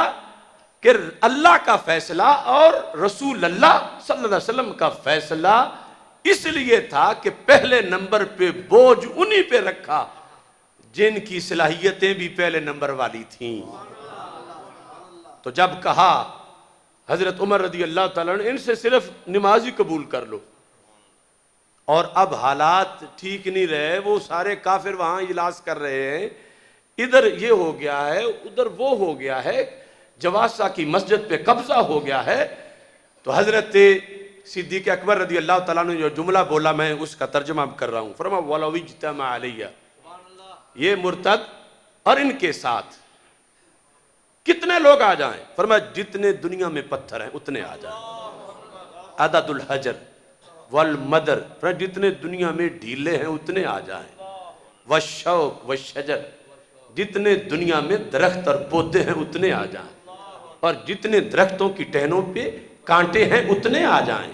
کہ اللہ کا فیصلہ اور رسول اللہ صلی اللہ علیہ وسلم کا فیصلہ اس لیے تھا کہ پہلے نمبر پہ بوجھ انہی پہ رکھا جن کی صلاحیتیں بھی پہلے نمبر والی تھیں. تو جب کہا حضرت عمر رضی اللہ تعالیٰ نے ان سے صرف نماز ہی قبول کر لو، اور اب حالات ٹھیک نہیں رہے، وہ سارے کافر وہاں اجلاس کر رہے ہیں، ادھر یہ ہو گیا ہے ادھر وہ ہو گیا ہے، جواسہ کی مسجد پہ قبضہ ہو گیا ہے. تو حضرت صدیق اکبر رضی اللہ تعالیٰ نے جو جملہ بولا میں اس کا ترجمہ کر رہا ہوں، فرمایا وَلَوْ اجْتَمَعَ عَلَيَّ، یہ مرتد اور ان کے ساتھ کتنے لوگ آ جائیں، فرمایا جتنے دنیا میں پتھر ہیں اتنے آ جائیں. عدد الحجر والمدر، فرمایا جتنے دنیا میں ڈھیلے ہیں اتنے آ جائیں. والشوک والشجر، جتنے دنیا میں درخت اور پودے ہیں اتنے آ جائیں، اور جتنے درختوں کی ٹہنوں پہ کانٹے ہیں اتنے آ جائیں.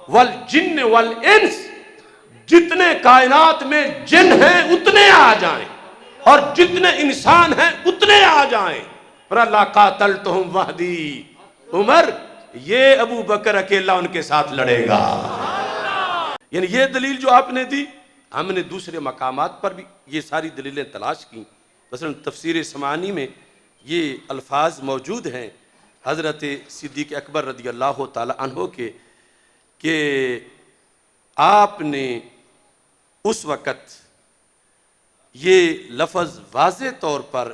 والجن والانس، جتنے کائنات میں جن ہیں اتنے آ جائیں، اور جتنے انسان ہیں اتنے آ جائیں. پر اللہ قاتلتہم وحدی، عمر یہ ابو بکر اکیلا ان کے ساتھ لڑے گا. یعنی یہ دلیل جو آپ نے دی، ہم نے دوسرے مقامات پر بھی یہ ساری دلیلیں تلاش کی. مثلا تفسیر سمعانی میں یہ الفاظ موجود ہیں حضرت صدیق اکبر رضی اللہ تعالی عنہ کے کہ آپ نے اس وقت یہ لفظ واضح طور پر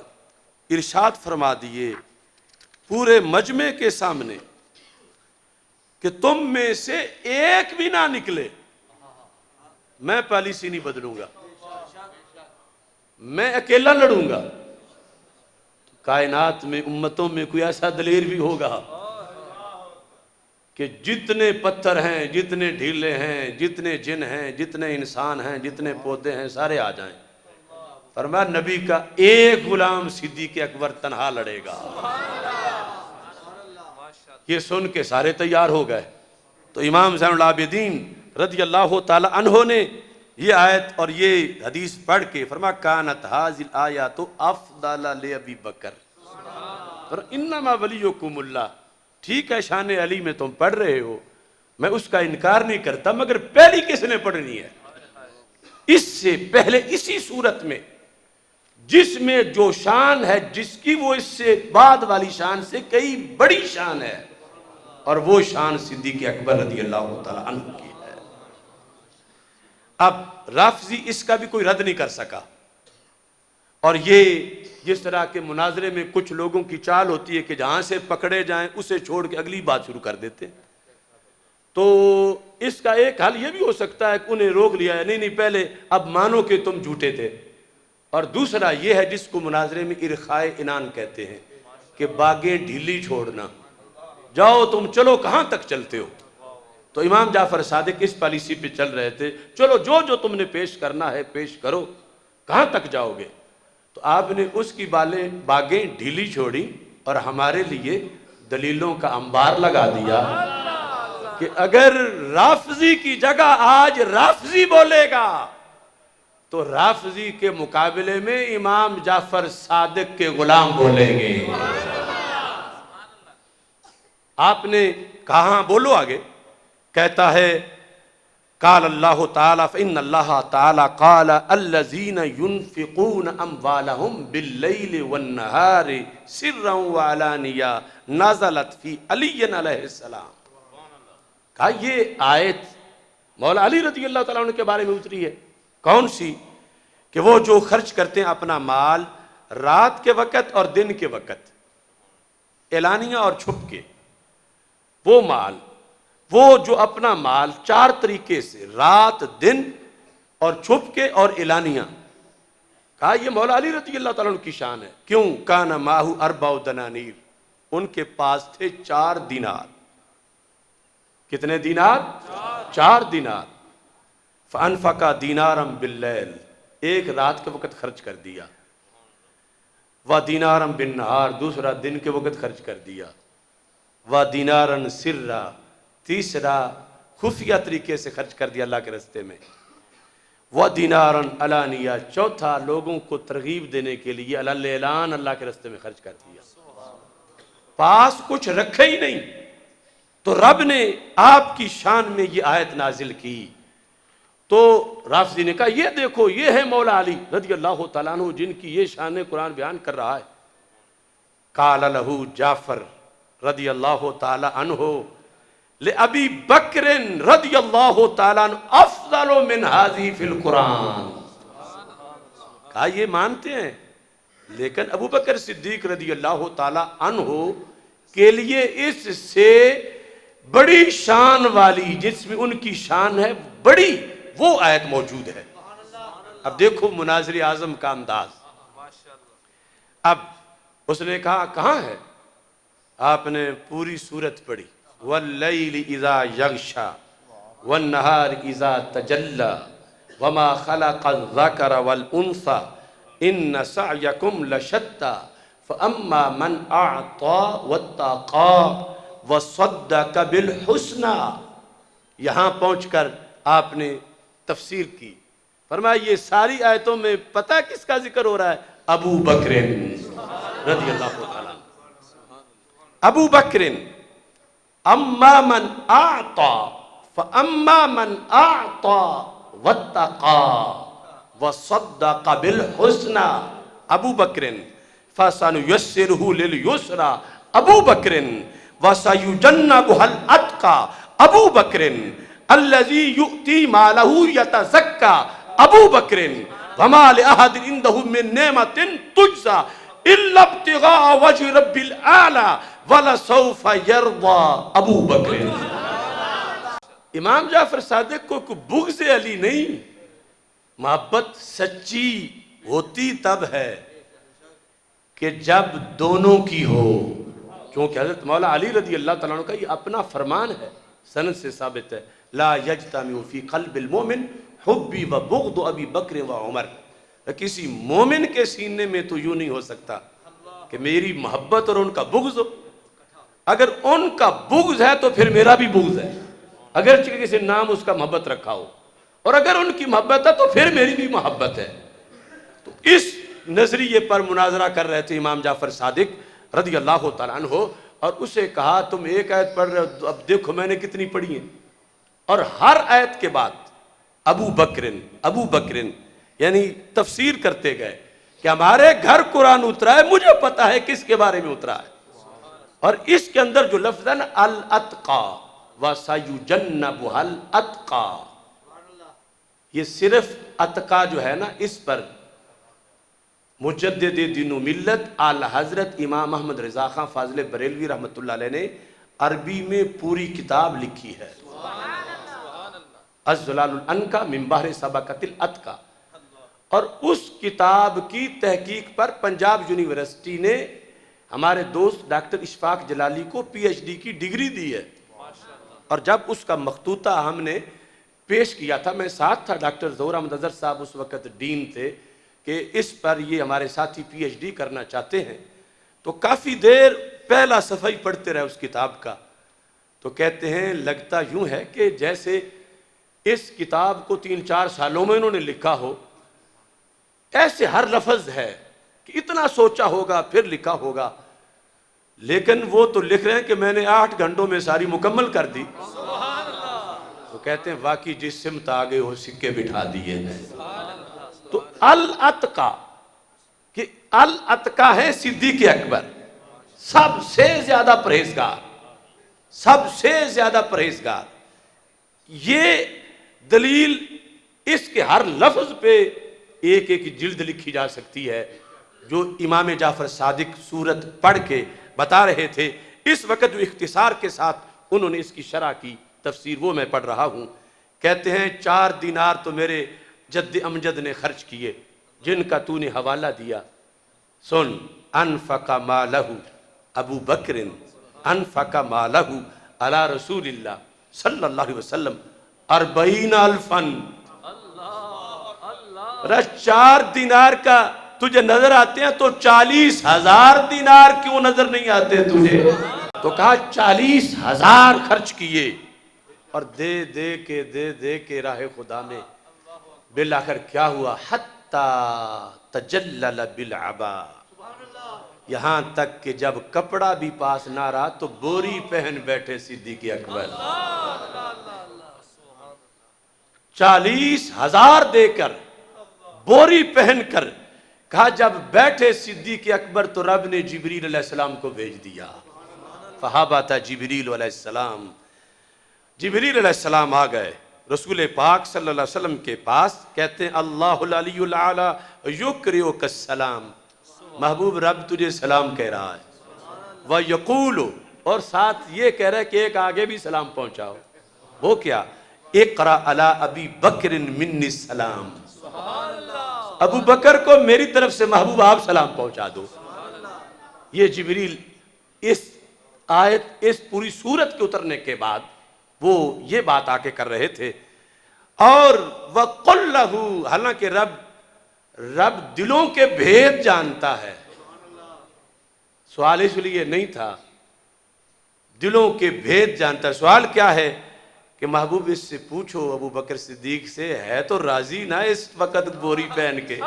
ارشاد فرما دیے پورے مجمع کے سامنے کہ تم میں سے ایک بھی نہ نکلے، میں پالیسی نہیں بدلوں گا، میں اکیلا لڑوں گا. کائنات میں امتوں میں کوئی ایسا دلیر بھی ہوگا کہ جتنے پتھر ہیں، جتنے ڈھیلے ہیں، جتنے جن ہیں، جتنے انسان ہیں، جتنے پودے ہیں، سارے آ جائیں۔ فرمایا نبی کا ایک غلام صدیق اکبر تنہا لڑے گا۔ یہ سن کے سارے تیار ہو گئے۔ تو امام زین العابدین رضی اللہ تعالی عنہ نے یہ آیت اور یہ حدیث پڑھ کے فرمایا کانت ھذی الآیات افضل لابی بکر انما ولیکم اللہ۔ ٹھیک ہے شان علی میں تم پڑھ رہے ہو، میں اس کا انکار نہیں کرتا، مگر پہلی کس نے پڑھنی ہے؟ اس سے پہلے اسی صورت میں جس میں جو شان ہے جس کی، وہ اس سے بعد والی شان سے کئی بڑی شان ہے، اور وہ شان صدیق اکبر رضی اللہ تعالی عنہ کی ہے۔ اب رافضی اس کا بھی کوئی رد نہیں کر سکا، اور یہ جس طرح کے مناظرے میں کچھ لوگوں کی چال ہوتی ہے کہ جہاں سے پکڑے جائیں اسے چھوڑ کے اگلی بات شروع کر دیتے، تو اس کا ایک حل یہ بھی ہو سکتا ہے کہ انہیں روک لیا ہے، نہیں نہیں پہلے اب مانو کہ تم جھوٹے تھے، اور دوسرا یہ ہے جس کو مناظرے میں ارخائے عنان کہتے ہیں کہ باغیں ڈھیلی چھوڑنا، جاؤ تم چلو کہاں تک چلتے ہو۔ تو امام جعفر صادق اس پالیسی پہ چل رہے تھے، چلو جو تم نے پیش کرنا ہے پیش کرو، کہاں تک جاؤ گے؟ تو آپ نے اس کی باغیں ڈھیلی چھوڑی اور ہمارے لیے دلیلوں کا انبار لگا دیا کہ اگر رافضی کی جگہ آج رافضی بولے گا تو رافضی کے مقابلے میں امام جعفر صادق کے غلام بولیں گے۔ آپ نے کہاں بولو آگے، کہتا ہے قال اللہ تعالیٰ فإن اللہ تعالیٰ قال الذین ينفقون اموالہم باللیل والنہار سرا وعلانیہ نزلت فی علی علیہ السلام۔ کہا یہ آیت مولا علی رضی اللہ تعالیٰ عنہ کے بارے میں اتری ہے۔ کون سی؟ کہ وہ جو خرچ کرتے ہیں اپنا مال رات کے وقت اور دن کے وقت، اعلانیہ اور چھپ کے، وہ مال، وہ جو اپنا مال چار طریقے سے رات دن اور چھپ کے اور اعلانیہ، کہا یہ مولا علی رضی اللہ تعالیٰ عنہ کی شان ہے۔ کیوں؟ کان ماہو اربع دنانیر، ان کے پاس تھے 4 دینار۔ کتنے دینار؟ 4 دینار۔ فانفق دینارا باللیل، ایک رات کے وقت خرچ کر دیا، ودینارا بالنہار، دوسرا دن کے وقت خرچ کر دیا، ودینارا سرا، تیسرا خفیہ طریقے سے خرچ کر دیا اللہ کے راستے میں، ودینارا علانیہ، چوتھا لوگوں کو ترغیب دینے کے لیے اعلان اللہ کے راستے میں خرچ کر دیا۔ پاس کچھ رکھے ہی نہیں، تو رب نے آپ کی شان میں یہ آیت نازل کی۔ تو رافضی نے کہا یہ دیکھو یہ ہے مولا علی رضی اللہ تعالیٰ عنہ جن کی یہ شان قرآن بیان کر رہا ہے۔ قال لہ جعفر رضی اللہ تعالیٰ عنہ لأبی بکر رضی اللہ تعالیٰ عنہ افضل من ھذہ فی القرآن۔ کہا یہ مانتے ہیں، لیکن ابو بکر صدیق رضی اللہ تعالیٰ عنہ کے لیے اس سے بڑی شان والی، جس میں ان کی شان ہے بڑی، وہ آیت موجود ہے۔ اب دیکھو مناظر اعظم کا انداز۔ اب اس نے کہا کہاں ہے؟ آپ نے پوری سورت پڑھی، واللیل اذا یغشا والنہار اذا تجلی وما خلق الذکر والانثی ان سعیکم لشتی فاما من اعطی واتقی وصدق بالحسنی۔ یہاں پہنچ کر آپ نے تفسیر کی، فرمایا یہ ساری آیتوں میں پتہ کس کا ذکر ہو رہا ہے؟ ابو بکر رضی اللہ تعالیٰ عنہ۔ ابو بکر اما من اعطا فاما من اعطا واتقى وصدق بالحسنى ابو بکر فسنيسره لليسرى ابو بکر وسيجنبها الاتقى ابو بکر الذي يؤتي ماله يتزكى ابو بکر وما لأحد عنده من نعمة تجزى الا ابتغاء وجه رب الاعلى وَلَسَوْفَ يَرْضَى ابو بکر۔ امام جعفر صادق کو کوئی بغض علی نہیں، محبت سچی ہوتی تب ہے کہ جب دونوں کی ہو، چونکہ حضرت مولا علی رضی اللہ تعالیٰ عنہ کا یہ اپنا فرمان ہے، سند سے ثابت ہے، لا یجتمع فی قلب المومن حبی و بغض ابی بکر و عمر، کسی مومن کے سینے میں تو یوں نہیں ہو سکتا کہ میری محبت اور ان کا بغض ہو، اگر ان کا بغض ہے تو پھر میرا بھی بغض ہے، اگرچہ کسی نام اس کا محبت رکھا ہو، اور اگر ان کی محبت ہے تو پھر میری بھی محبت ہے۔ تو اس نظریے پر مناظرہ کر رہے تھے امام جعفر صادق رضی اللہ تعالیٰ عنہ، اور اسے کہا تم ایک آیت پڑھ رہے ہو، اب دیکھو میں نے کتنی پڑھی ہیں، اور ہر آیت کے بعد ابو بکرن یعنی تفسیر کرتے گئے کہ ہمارے گھر قرآن اترا ہے، مجھے پتا ہے کس کے بارے میں اترا ہے، اور اس کے اندر جو لفظ ہے نا الاتقا وَسَيُجَنَّبُهَا الْأَتْقَى، یہ صرف اتقا جو ہے نا، اس پر مجدد دین و ملت اعلی حضرت امام احمد رضا خان فاضل بریلوی رحمۃ اللہ علیہ نے عربی میں پوری کتاب لکھی ہے، الزلال العنقا من بحر سبقت الاتقا، اور اس کتاب کی تحقیق پر پنجاب یونیورسٹی نے ہمارے دوست ڈاکٹر اشفاق جلالی کو پی ایچ ڈی کی ڈگری دی ہے، اور جب اس کا مخطوطہ ہم نے پیش کیا تھا، میں ساتھ تھا، ڈاکٹر ظہور احمد اظہر صاحب اس وقت ڈین تھے کہ اس پر یہ ہمارے ساتھی پی ایچ ڈی کرنا چاہتے ہیں، تو کافی دیر پہلا صفحہ ہی پڑھتے رہے اس کتاب کا، تو کہتے ہیں لگتا یوں ہے کہ جیسے اس کتاب کو 3-4 سالوں میں انہوں نے لکھا ہو، ایسے ہر لفظ ہے کہ اتنا سوچا ہوگا پھر لکھا ہوگا، لیکن وہ تو لکھ رہے ہیں کہ میں نے 8 گھنٹوں میں ساری مکمل کر دی، تو کہتے ہیں واقعی جس سمت آگے ہو سکے بٹھا دیے ہیں۔ تو الاتقا، کہ الاتقا ہے صدیق اکبر، سب سے زیادہ پرہیزگار، سب سے زیادہ پرہیزگار، یہ دلیل اس کے ہر لفظ پہ ایک ایک جلد لکھی جا سکتی ہے، جو امام جعفر صادق سورت پڑھ کے بتا رہے تھے، اس وقت جو اختصار کے ساتھ انہوں نے اس کی شرح کی تفسیر وہ میں پڑھ رہا ہوں۔ کہتے ہیں 4 دینار تو میرے جد امجد نے خرچ کیے جن کا تو نے حوالہ دیا، سن انفق مالہ ابو بکر انفق مالہ علی رسول اللہ صلی اللہ علیہ وسلم 40,000 4 دینار کا تجھے نظر آتے ہیں تو 40,000 دینار کیوں نظر نہیں آتے تجھے؟ تو کہا 40,000 خرچ کیے، اور دے دے کے راہ خدا میں بالآخر کیا ہوا، حتی تجلل بالعبا، یہاں تک کہ جب کپڑا بھی پاس نہ رہا تو بوری پہن بیٹھے صدیق اکبر، 40,000 دے کر بوری پہن کر، کہا جب بیٹھے صدیق اکبر تو رب نے جبریل علیہ السلام کو بھیج دیا، فہابت جبریل علیہ السلام، جبریل علیہ السلام آ گئے رسول پاک صلی اللہ علیہ وسلم کے پاس، کہتے ہیں اللہ العلی الاعلی یکرئک السلام، محبوب رب تجھے سلام کہہ رہا ہے، وَيَقُولُ، اور ساتھ یہ کہہ رہا ہے کہ ایک آگے بھی سلام پہنچاؤ، وہ کیا، اقرأ علی ابی بکر منی السلام، ابو بکر کو میری طرف سے محبوب آپ سلام پہنچا دو۔ یہ جبریل اس آیت، اس پوری سورت کے اترنے کے بعد وہ یہ بات آ کے کر رہے تھے، اور وَقُلْ لَهُ، حالانکہ رب دلوں کے بھید جانتا ہے، سوال اس لیے نہیں تھا، دلوں کے بھید جانتا ہے۔ سوال کیا ہے کہ محبوب اس سے پوچھو ابو بکر صدیق سے، ہے تو راضی نہ اس وقت بوری پہن کے،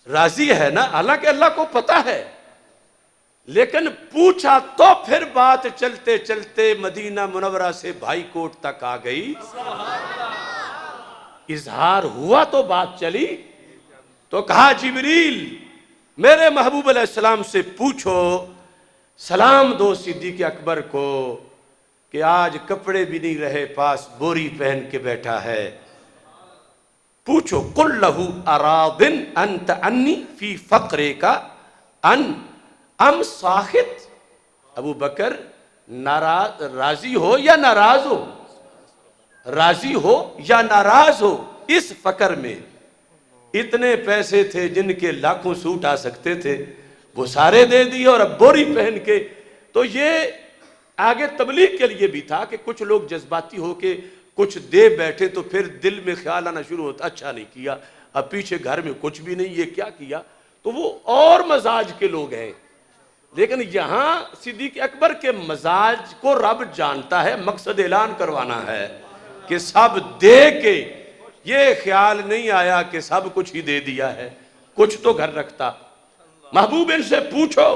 راضی ہے نا؟ حالانکہ اللہ کو پتا ہے، لیکن پوچھا تو پھر بات چلتے چلتے مدینہ منورہ سے بھائی کوٹ تک آ گئی، اظہار ہوا تو بات چلی، تو کہا جبریل میرے محبوب علیہ السلام سے پوچھو، سلام دو صدیق اکبر کو کہ آج کپڑے بھی نہیں رہے پاس، بوری پہن کے بیٹھا ہے، پوچھو قُلْ لَهُ أَرَاضٍ أَنْتَ عَنِّي فِي فَقْرِكَ ام ساخط، ابو بکر راضی ہو یا ناراض ہو، راضی ہو یا ناراض ہو اس فقر میں؟ اتنے پیسے تھے جن کے لاکھوں سوٹ آ سکتے تھے، وہ سارے دے دیے اور اب بوری پہن کے. تو یہ آگے تبلیغ کے لیے بھی تھا کہ کچھ لوگ جذباتی ہو کے کچھ دے بیٹھے تو پھر دل میں خیال آنا شروع ہوتا اچھا نہیں کیا, اب پیچھے گھر میں کچھ بھی نہیں, یہ کیا کیا. تو وہ اور مزاج کے لوگ ہیں. لیکن یہاں صدیق اکبر کے مزاج کو رب جانتا ہے, مقصد اعلان کروانا ہے کہ سب دے کے یہ خیال نہیں آیا کہ سب کچھ ہی دے دیا ہے, کچھ تو گھر رکھتا. محبوب ان سے پوچھو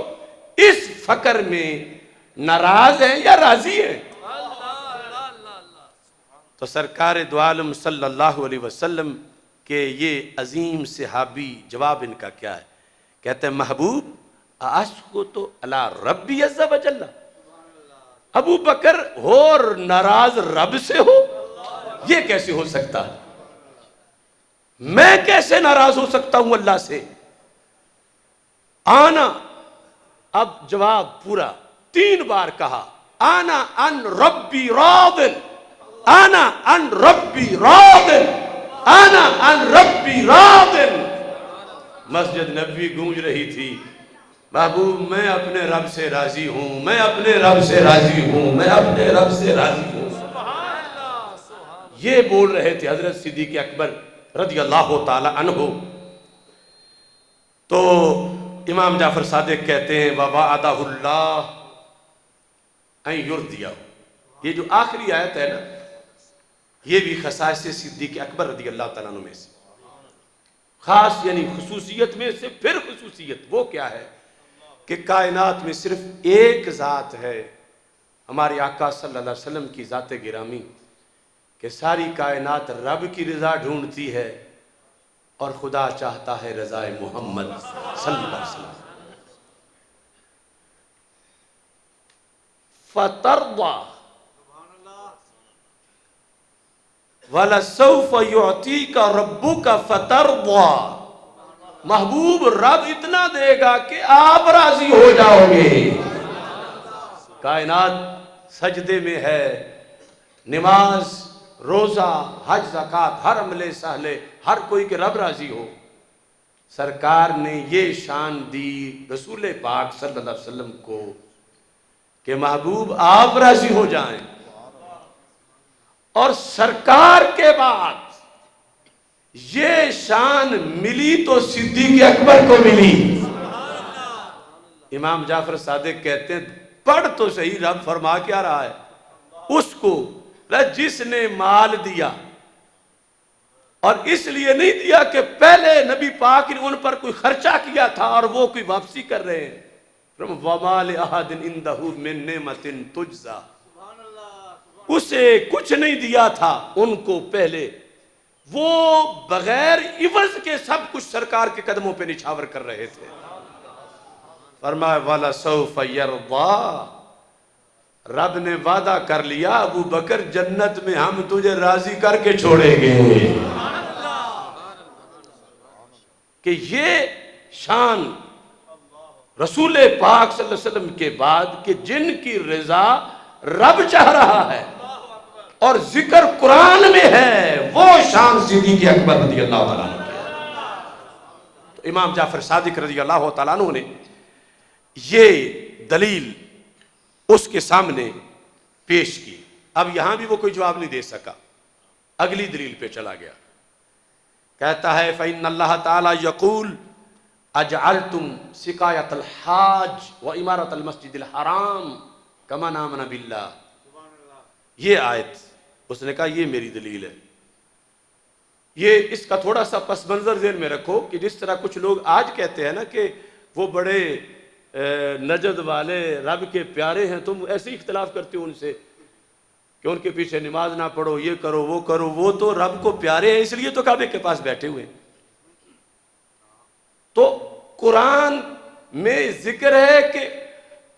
اس فقر میں ناراض ہیں یا راضی ہیں؟ تو سرکار دو عالم صلی اللہ علیہ وسلم کے یہ عظیم صحابی جواب ان کا کیا ہے؟ کہتے ہیں محبوب اسکت علی ربی عز و جل. ابو بکر ہو اور ناراض رب سے ہو, یہ کیسے ہو سکتا ہے؟ میں کیسے ناراض ہو سکتا ہوں اللہ سے؟ آنا, اب جواب پورا 3 بار کہا, آنا ان ربی راضٍ, آنا ان ربی راضٍ, آنا ان ربی راضٍ. مسجد نبوی گونج رہی تھی, محبوب میں اپنے رب سے راضی ہوں, میں اپنے رب سے راضی ہوں, میں اپنے رب سے راضی ہوں. یہ بول رہے تھے حضرت صدیق اکبر رضی اللہ تعالی عنہ. تو امام جعفر صادق کہتے ہیں وَوَعَدَهُ اللَّهُ أَن يُرْضِيَهُ. یہ جو آخری آیت ہے نا, یہ بھی خصائص صدیق اکبر رضی اللہ تعالیٰ عنہ میں سے خاص, یعنی خصوصیت میں سے پھر خصوصیت. وہ کیا ہے کہ کائنات میں صرف ایک ذات ہے, ہمارے آقا صلی اللہ علیہ وسلم کی ذات گرامی, کہ ساری کائنات رب کی رضا ڈھونڈتی ہے اور خدا چاہتا ہے رضا محمد صلی اللہ علیہ وسلم. فَتَرْضَى وَلَسَوْفَ يُعْطِيكَ رَبُّكَ فَتَرْضَى. محبوب رب اتنا دے گا کہ آپ راضی ہو جاؤ گے. کائنات سجدے میں ہے, نماز, روزہ, حج, زکوٰۃ, ہر عملے سہلے, ہر کوئی کہ رب راضی ہو. سرکار نے یہ شان دی رسول پاک صلی اللہ علیہ وسلم کو کہ محبوب آپ راضی ہو جائیں. اور سرکار کے بعد یہ شان ملی تو صدیق اکبر کو ملی. امام جعفر صادق کہتے ہیں پڑھ تو صحیح, رب فرما کیا رہا ہے اس کو جس نے مال دیا, اور اس لیے نہیں دیا کہ پہلے نبی پاک نے ان پر کوئی خرچہ کیا تھا اور وہ کوئی واپسی کر رہے ہیں. وَمَا لِأَحَدٍ عِندَهُ مِن نِعْمَةٍ تُجْزَى. اسے کچھ نہیں دیا تھا ان کو پہلے, وہ بغیر عوض کے سب کچھ سرکار کے قدموں پہ نچھاور کر رہے تھے. فرمایا وَلَسَوْفَ يَرْضَى. رب نے وعدہ کر لیا ابو بکر جنت میں ہم تجھے راضی کر کے چھوڑیں گے. کہ یہ شان رسول پاک صلی اللہ علیہ وسلم کے بعد کہ جن کی رضا رب چاہ رہا ہے اور ذکر قرآن میں ہے, وہ شان صدیق اکبر رضی اللہ تعالیٰ عنہ کی. تو امام جعفر صادق رضی اللہ تعالیٰ عنہ نے یہ دلیل اس کے سامنے پیش کی. اب یہاں بھی وہ کوئی جواب نہیں دے سکا, اگلی دلیل پہ چلا گیا. کہتا ہے فَإِنَّ اللَّهَ تَعَالَى يَقُولُ اجعلتم سقایت الحاج وعمارت المسجد الحرام کمن آمن باللہ. یہ آیت اس نے کہا یہ میری دلیل ہے. یہ اس کا تھوڑا سا پس منظر ذہن میں رکھو کہ جس طرح کچھ لوگ آج کہتے ہیں نا کہ وہ بڑے نجد والے رب کے پیارے ہیں, تم ایسے ہی اختلاف کرتے ہو ان سے کہ ان کے پیچھے نماز نہ پڑھو, یہ کرو وہ کرو. وہ تو رب کو پیارے ہیں اس لیے تو کعبے کے پاس بیٹھے ہوئے ہیں. تو قرآن میں ذکر ہے کہ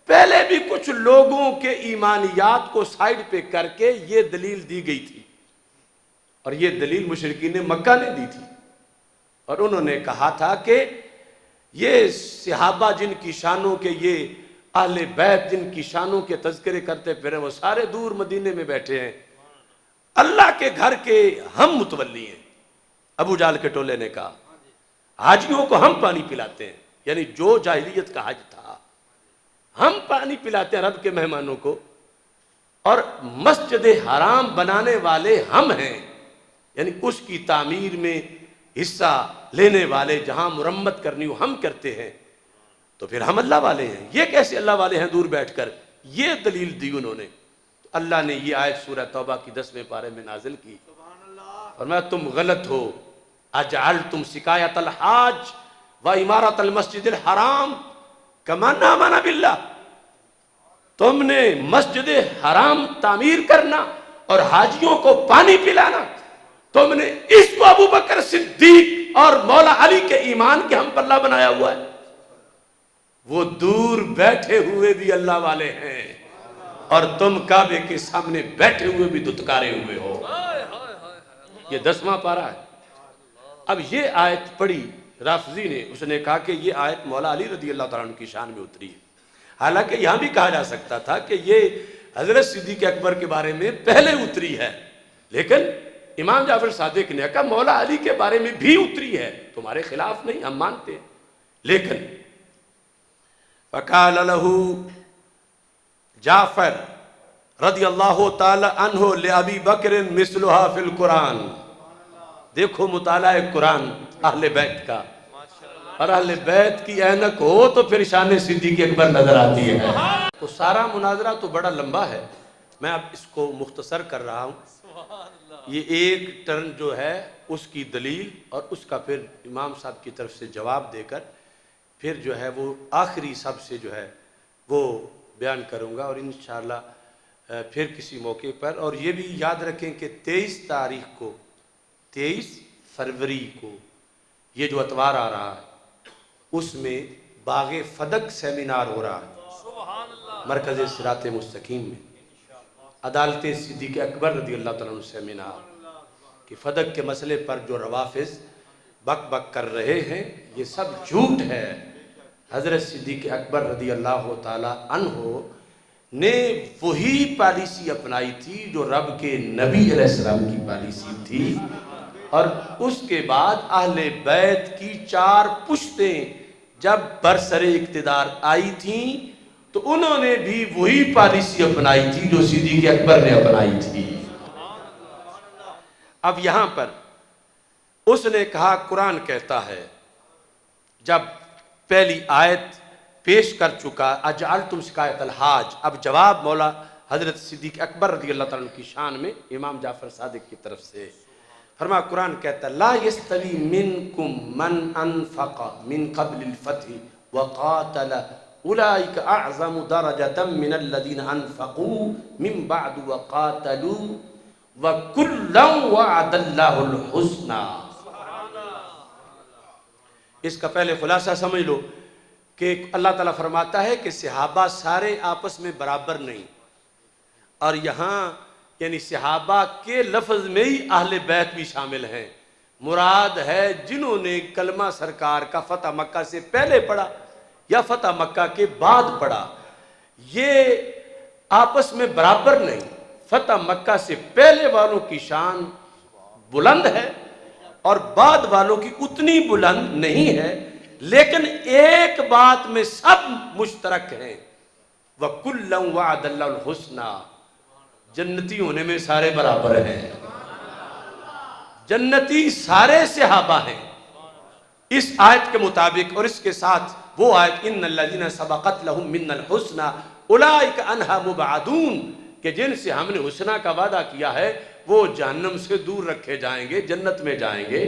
پہلے بھی کچھ لوگوں کے ایمانیات کو سائیڈ پہ کر کے یہ دلیل دی گئی تھی, اور یہ دلیل مشرکین مکہ نے دی تھی. اور انہوں نے کہا تھا کہ یہ صحابہ جن کی شانوں کے, یہ اہل بیت جن کی شانوں کے تذکرے کرتے پھرے, وہ سارے دور مدینے میں بیٹھے ہیں, اللہ کے گھر کے ہم متولی ہیں. ابو جہل کے ٹولے نے کہا حاجیوں کو ہم پانی پلاتے ہیں, یعنی جو جاہلیت کا حج تھا، ہم پانی پلاتے ہیں رب کے مہمانوں کو، اور مسجد حرام بنانے والے ہم ہیں، یعنی اس کی تعمیر میں حصہ لینے والے، جہاں مرمت کرنی ہو ہم کرتے ہیں، تو پھر ہم اللہ والے ہیں۔ یہ کیسے اللہ والے ہیں دور بیٹھ کر؟ یہ دلیل دی انہوں نے۔ تو اللہ نے یہ آیت سورہ توبہ کی 10ویں پارے میں نازل کی، فرمایا تم غلط ہو، اجعلتم سقایۃ الحاج و عمارت المسجد الحرام کمن آمن باللہ، تم نے مسجد حرام تعمیر کرنا اور حاجیوں کو پانی پلانا، تم نے اس کو ابو بکر صدیق اور مولا علی کے ایمان کے ہم پلہ بنایا ہوا ہے۔ وہ دور بیٹھے ہوئے بھی اللہ والے ہیں، اور تم کعبے کے سامنے بیٹھے ہوئے بھی دتکارے ہوئے ہو۔ یہ 10واں پارہ ہے۔ اب یہ آیت پڑھی رافضی نے، اس نے کہا کہ یہ آیت مولا علی رضی اللہ تعالیٰ عنہ کی شان میں اتری ہے۔ حالانکہ یہاں بھی کہا جا سکتا تھا کہ یہ حضرت صدیق اکبر کے بارے میں پہلے اتری ہے، لیکن امام جعفر صادق نے کہا مولا علی کے بارے میں بھی اتری ہے، تمہارے خلاف نہیں، ہم مانتے ہیں۔ لیکن فقال له جعفر رضی اللہ تعالی عنہ لأبی بکر مثلها فی القرآن۔ دیکھو مطالعہ قرآن اہل بیت کا، اور اہل بیت کی اینک ہو تو پھر شان صدیق اکبر نظر آتی ہے۔ تو سارا مناظرہ تو بڑا لمبا ہے، میں اب اس کو مختصر کر رہا ہوں۔ یہ ایک ٹرن جو ہے اس کی دلیل اور اس کا پھر امام صاحب کی طرف سے جواب دے کر پھر جو ہے وہ آخری سب سے جو ہے وہ بیان کروں گا، اور انشاءاللہ پھر کسی موقع پر۔ اور یہ بھی یاد رکھیں کہ 23 تاریخ کو، 23 فروری کو یہ جو اتوار آ رہا ہے اس میں باغ فدق سیمینار ہو رہا ہے مرکز صراط مستقیم میں، عدالت صدیق اکبر رضی اللہ تعالیٰ عنہ سیمینار کہ فدق کے مسئلے پر جو روافض بک بک کر رہے ہیں یہ سب جھوٹ ہے۔ حضرت صدیق اکبر رضی اللہ تعالیٰ عنہ نے وہی پالیسی اپنائی تھی جو رب کے نبی علیہ السلام کی پالیسی تھی، اور اس کے بعد اہل بیت کی 4 پشتیں جب برسر اقتدار آئی تھیں تو انہوں نے بھی وہی پالیسی اپنائی تھی جو صدیق اکبر نے اپنائی تھی۔ اب یہاں پر اس نے کہا قرآن کہتا ہے، جب پہلی آیت پیش کر چکا اجعلتم سقایۃ الحاج، اب جواب مولا حضرت صدیق اکبر رضی اللہ تعالیٰ عنہ کی شان میں امام جعفر صادق کی طرف سے فرما، قرآن کہتا ہے لا یستوی منکم من انفق من قبل الفتح وقاتل اولئک اعظم درجة من الذین انفقوا من بعد وقاتلوا وکلا وعد اللہ الحسنى۔ اس کا پہلے خلاصہ سمجھ لو کہ اللہ تعالیٰ فرماتا ہے کہ صحابہ سارے آپس میں برابر نہیں، اور یہاں یعنی صحابہ کے لفظ میں ہی اہل بیت بھی شامل ہیں۔ مراد ہے جنہوں نے کلمہ سرکار کا فتح مکہ سے پہلے پڑھا یا فتح مکہ کے بعد پڑھا، یہ آپس میں برابر نہیں۔ فتح مکہ سے پہلے والوں کی شان بلند ہے اور بعد والوں کی اتنی بلند نہیں ہے، لیکن ایک بات میں سب مشترک ہیں، وَكُلًّا وَعَدَ اللَّهُ الْحُسْنَى، جنتی ہونے میں سارے برابر ہیں، جنتی سارے صحابہ ہیں اس آیت کے مطابق۔ اور اس کے ساتھ وہ آیت اِنَّ الَّذِينَ سَبَقَتْ لَهُم مِّنَّ الْحُسْنَى أُولَئِكَ عَنْهَا مُبْعَدُونَ، کہ جن سے ہم نے حسنہ کا وعدہ کیا ہے وہ جہنم سے دور رکھے جائیں گے، جنت میں جائیں گے۔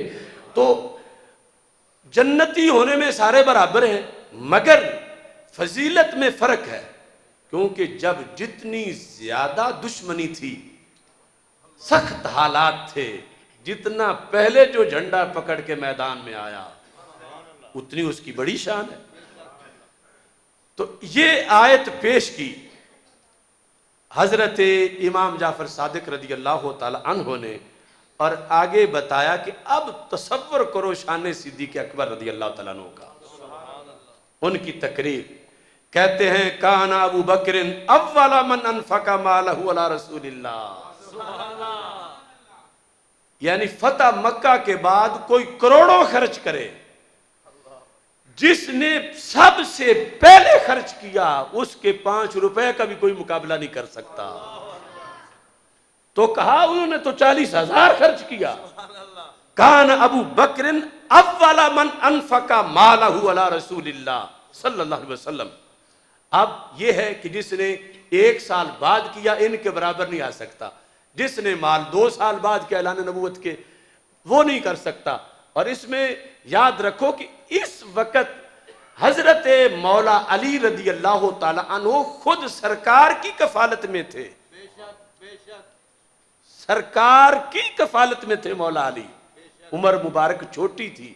تو جنتی ہونے میں سارے برابر ہیں، مگر فضیلت میں فرق ہے، کیونکہ جب جتنی زیادہ دشمنی تھی، سخت حالات تھے، جتنا پہلے جو جھنڈا پکڑ کے میدان میں آیا اتنی اس کی بڑی شان ہے۔ تو یہ آیت پیش کی حضرت امام جعفر صادق رضی اللہ تعالی عنہ نے، اور آگے بتایا کہ اب تصور کرو شان صدیق اکبر رضی اللہ تعالیٰ عنہ کا، ان کی تقریر کہتے ہیں کان ابو بکر اول من انفق مالہ علی رسول اللہ، یعنی فتح مکہ کے بعد کوئی کروڑوں خرچ کرے، جس نے سب سے پہلے خرچ کیا اس کے 5 روپے کا بھی کوئی مقابلہ نہیں کر سکتا. تو کہا انہوں نے تو 40,000 خرچ کیا. کان ابو بکر اول من انفق مالہ علی رسول اللہ صلی اللہ علیہ وسلم. اب یہ ہے کہ جس نے 1 سال بعد کیا ان کے برابر نہیں آ سکتا. جس نے مال 2 سال بعد کیا اعلان نبوت کے وہ نہیں کر سکتا. اور اس میں یاد رکھو کہ اس وقت حضرت مولا علی رضی اللہ تعالی عنہ خود سرکار کی کفالت میں تھے. سرکار کی کفالت میں تھے مولا علی. عمر مبارک چھوٹی تھی.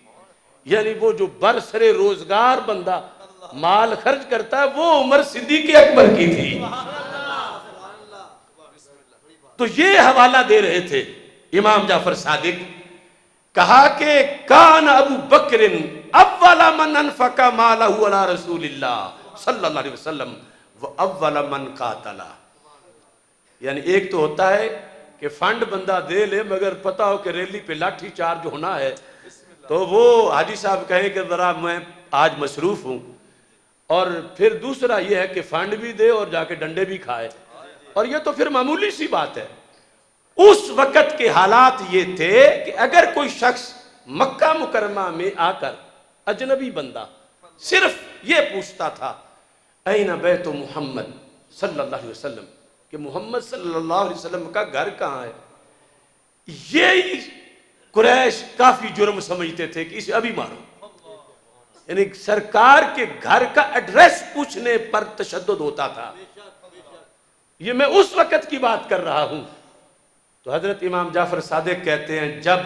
یعنی وہ جو برسر روزگار بندہ مال خرچ کرتا ہے وہ عمر صدیق اکبر کی تھی. تو یہ حوالہ دے رہے تھے امام جعفر صادق. کہا کہ کان ابو بکر اول من انفق مالہ علی رسول اللہ صلی اللہ علیہ وسلم واول من قاتل. یعنی ایک تو ہوتا ہے کہ فنڈ بندہ دے لے مگر پتہ ہو کہ ریلی پہ لاٹھی چارج ہونا ہے تو وہ حاجی صاحب کہیں کہ ذرا میں آج مصروف ہوں. اور پھر دوسرا یہ ہے کہ فنڈ بھی دے اور جا کے ڈنڈے بھی کھائے. اور یہ تو پھر معمولی سی بات ہے. اس وقت کے حالات یہ تھے کہ اگر کوئی شخص مکہ مکرمہ میں آ کر اجنبی بندہ صرف یہ پوچھتا تھا این بیت محمد صلی اللہ علیہ وسلم کہ محمد صلی اللہ علیہ وسلم کا گھر کہاں ہے, یہ قریش کافی جرم سمجھتے تھے کہ اسے ابھی مارو. یعنی سرکار کے گھر کا ایڈریس پوچھنے پر تشدد ہوتا تھا. یہ میں اس وقت کی بات کر رہا ہوں. تو حضرت امام جعفر صادق کہتے ہیں جب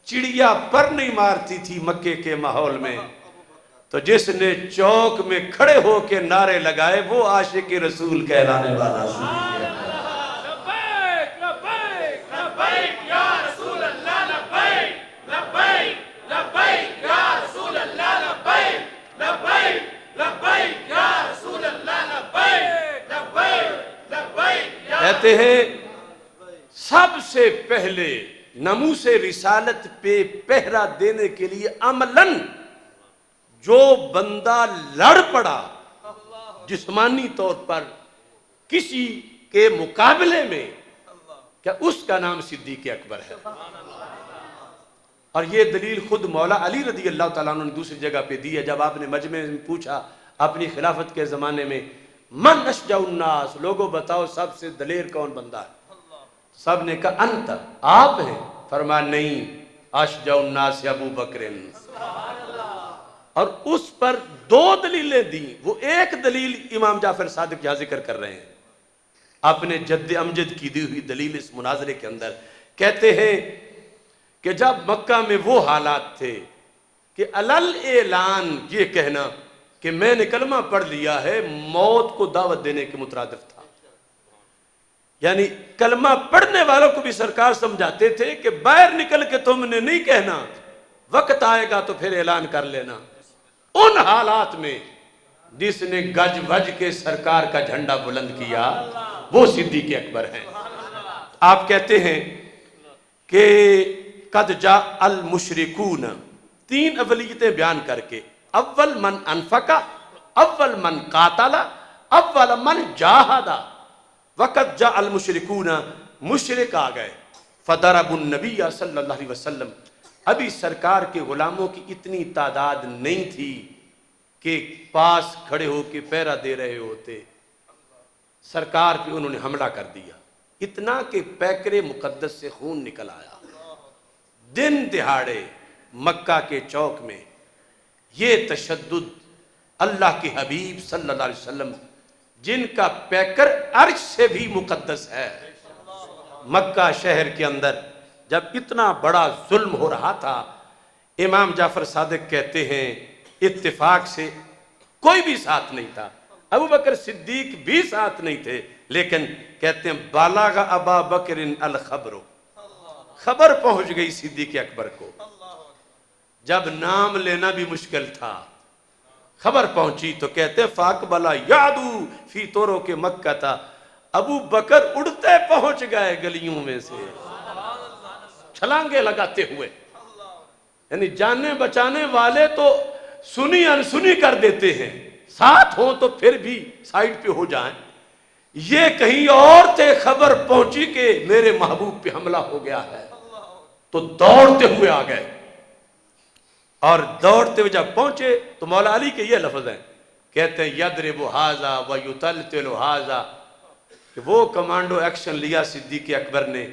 چڑیا پر نہیں مارتی تھی مکے کے ماحول میں تو جس نے چوک میں کھڑے ہو کے نعرے لگائے وہ عاشق رسول کہلانے والا سی. کہتے ہیں سب سے پہلے ناموس رسالت پہ پہرا دینے کے لیے عملاً جو بندہ لڑ پڑا جسمانی طور پر کسی کے مقابلے میں کیا اس کا نام صدیق اکبر ہے. اور یہ دلیل خود مولا علی رضی اللہ تعالیٰ عنہ نے دوسری جگہ پہ دی ہے. جب آپ نے مجمع میں پوچھا اپنی خلافت کے زمانے میں من اشجع الناس, لوگوں بتاؤ سب سے دلیر کون بندہ ہے؟ سب نے کہا انت, آپ ہیں. فرمایا نہیں, اشجع الناس ابو بکر. اور اس پر 2 دلیلیں دیں. وہ ایک دلیل امام جعفر صادق یہاں ذکر کر رہے ہیں اپنے جد امجد کی دی ہوئی دلیل اس مناظرے کے اندر. کہتے ہیں کہ جب مکہ میں وہ حالات تھے کہ علل اعلان یہ کہنا کہ میں نے کلمہ پڑھ لیا ہے موت کو دعوت دینے کے مترادف تھا. یعنی کلمہ پڑھنے والوں کو بھی سرکار سمجھاتے تھے کہ باہر نکل کے تم نے نہیں کہنا, وقت آئے گا تو پھر اعلان کر لینا. ان حالات میں جس نے گج وج کے سرکار کا جھنڈا بلند کیا وہ صدیق اکبر ہیں. آپ کہتے ہیں کہ قد جاء المشرکون, 3 اولیتیں بیان کر کے اول من انفقا, اول من قاتل, اول من جاہدا. وقت جاء المشرکون, مشرک آ گئے. فضربوا النبی صلی اللہ علیہ وسلم, ابھی سرکار کے غلاموں کی اتنی تعداد نہیں تھی کہ پاس کھڑے ہو کے پہرا دے رہے ہوتے. سرکار پہ انہوں نے حملہ کر دیا اتنا کہ پیکر مقدس سے خون نکل آیا. دن دہاڑے مکہ کے چوک میں یہ تشدد اللہ کے حبیب صلی اللہ علیہ وسلم جن کا پیکر عرش سے بھی مقدس ہے, مکہ شہر کے اندر جب اتنا بڑا ظلم ہو رہا تھا, امام جعفر صادق کہتے ہیں اتفاق سے کوئی بھی ساتھ نہیں تھا. ابو بکر صدیق بھی ساتھ نہیں تھے, لیکن کہتے ہیں بالغ ابا بکر الخبر, خبر پہنچ گئی صدیق اکبر کو. جب نام لینا بھی مشکل تھا خبر پہنچی تو کہتے فاقبلا یادو فی طورو کے مکہ تھا, ابو بکر اڑتے پہنچ گئے گلیوں میں سے چھلانگے لگاتے ہوئے. یعنی جانے بچانے والے تو سنی انسنی کر دیتے ہیں، ساتھ ہوں تو پھر بھی سائڈ پہ ہو جائیں، یہ کہیں اور تے خبر پہنچی کہ میرے محبوب پہ حملہ ہو گیا ہے تو دوڑتے ہوئے آ گئے، اور دوڑتے ہوئے جب پہنچے تو مولا علی کے یہ لفظ ہیں، کہتے ہیں یضرب ھذا ویطلطل ھذا، کہ وہ کمانڈو ایکشن لیا صدیق اکبر نے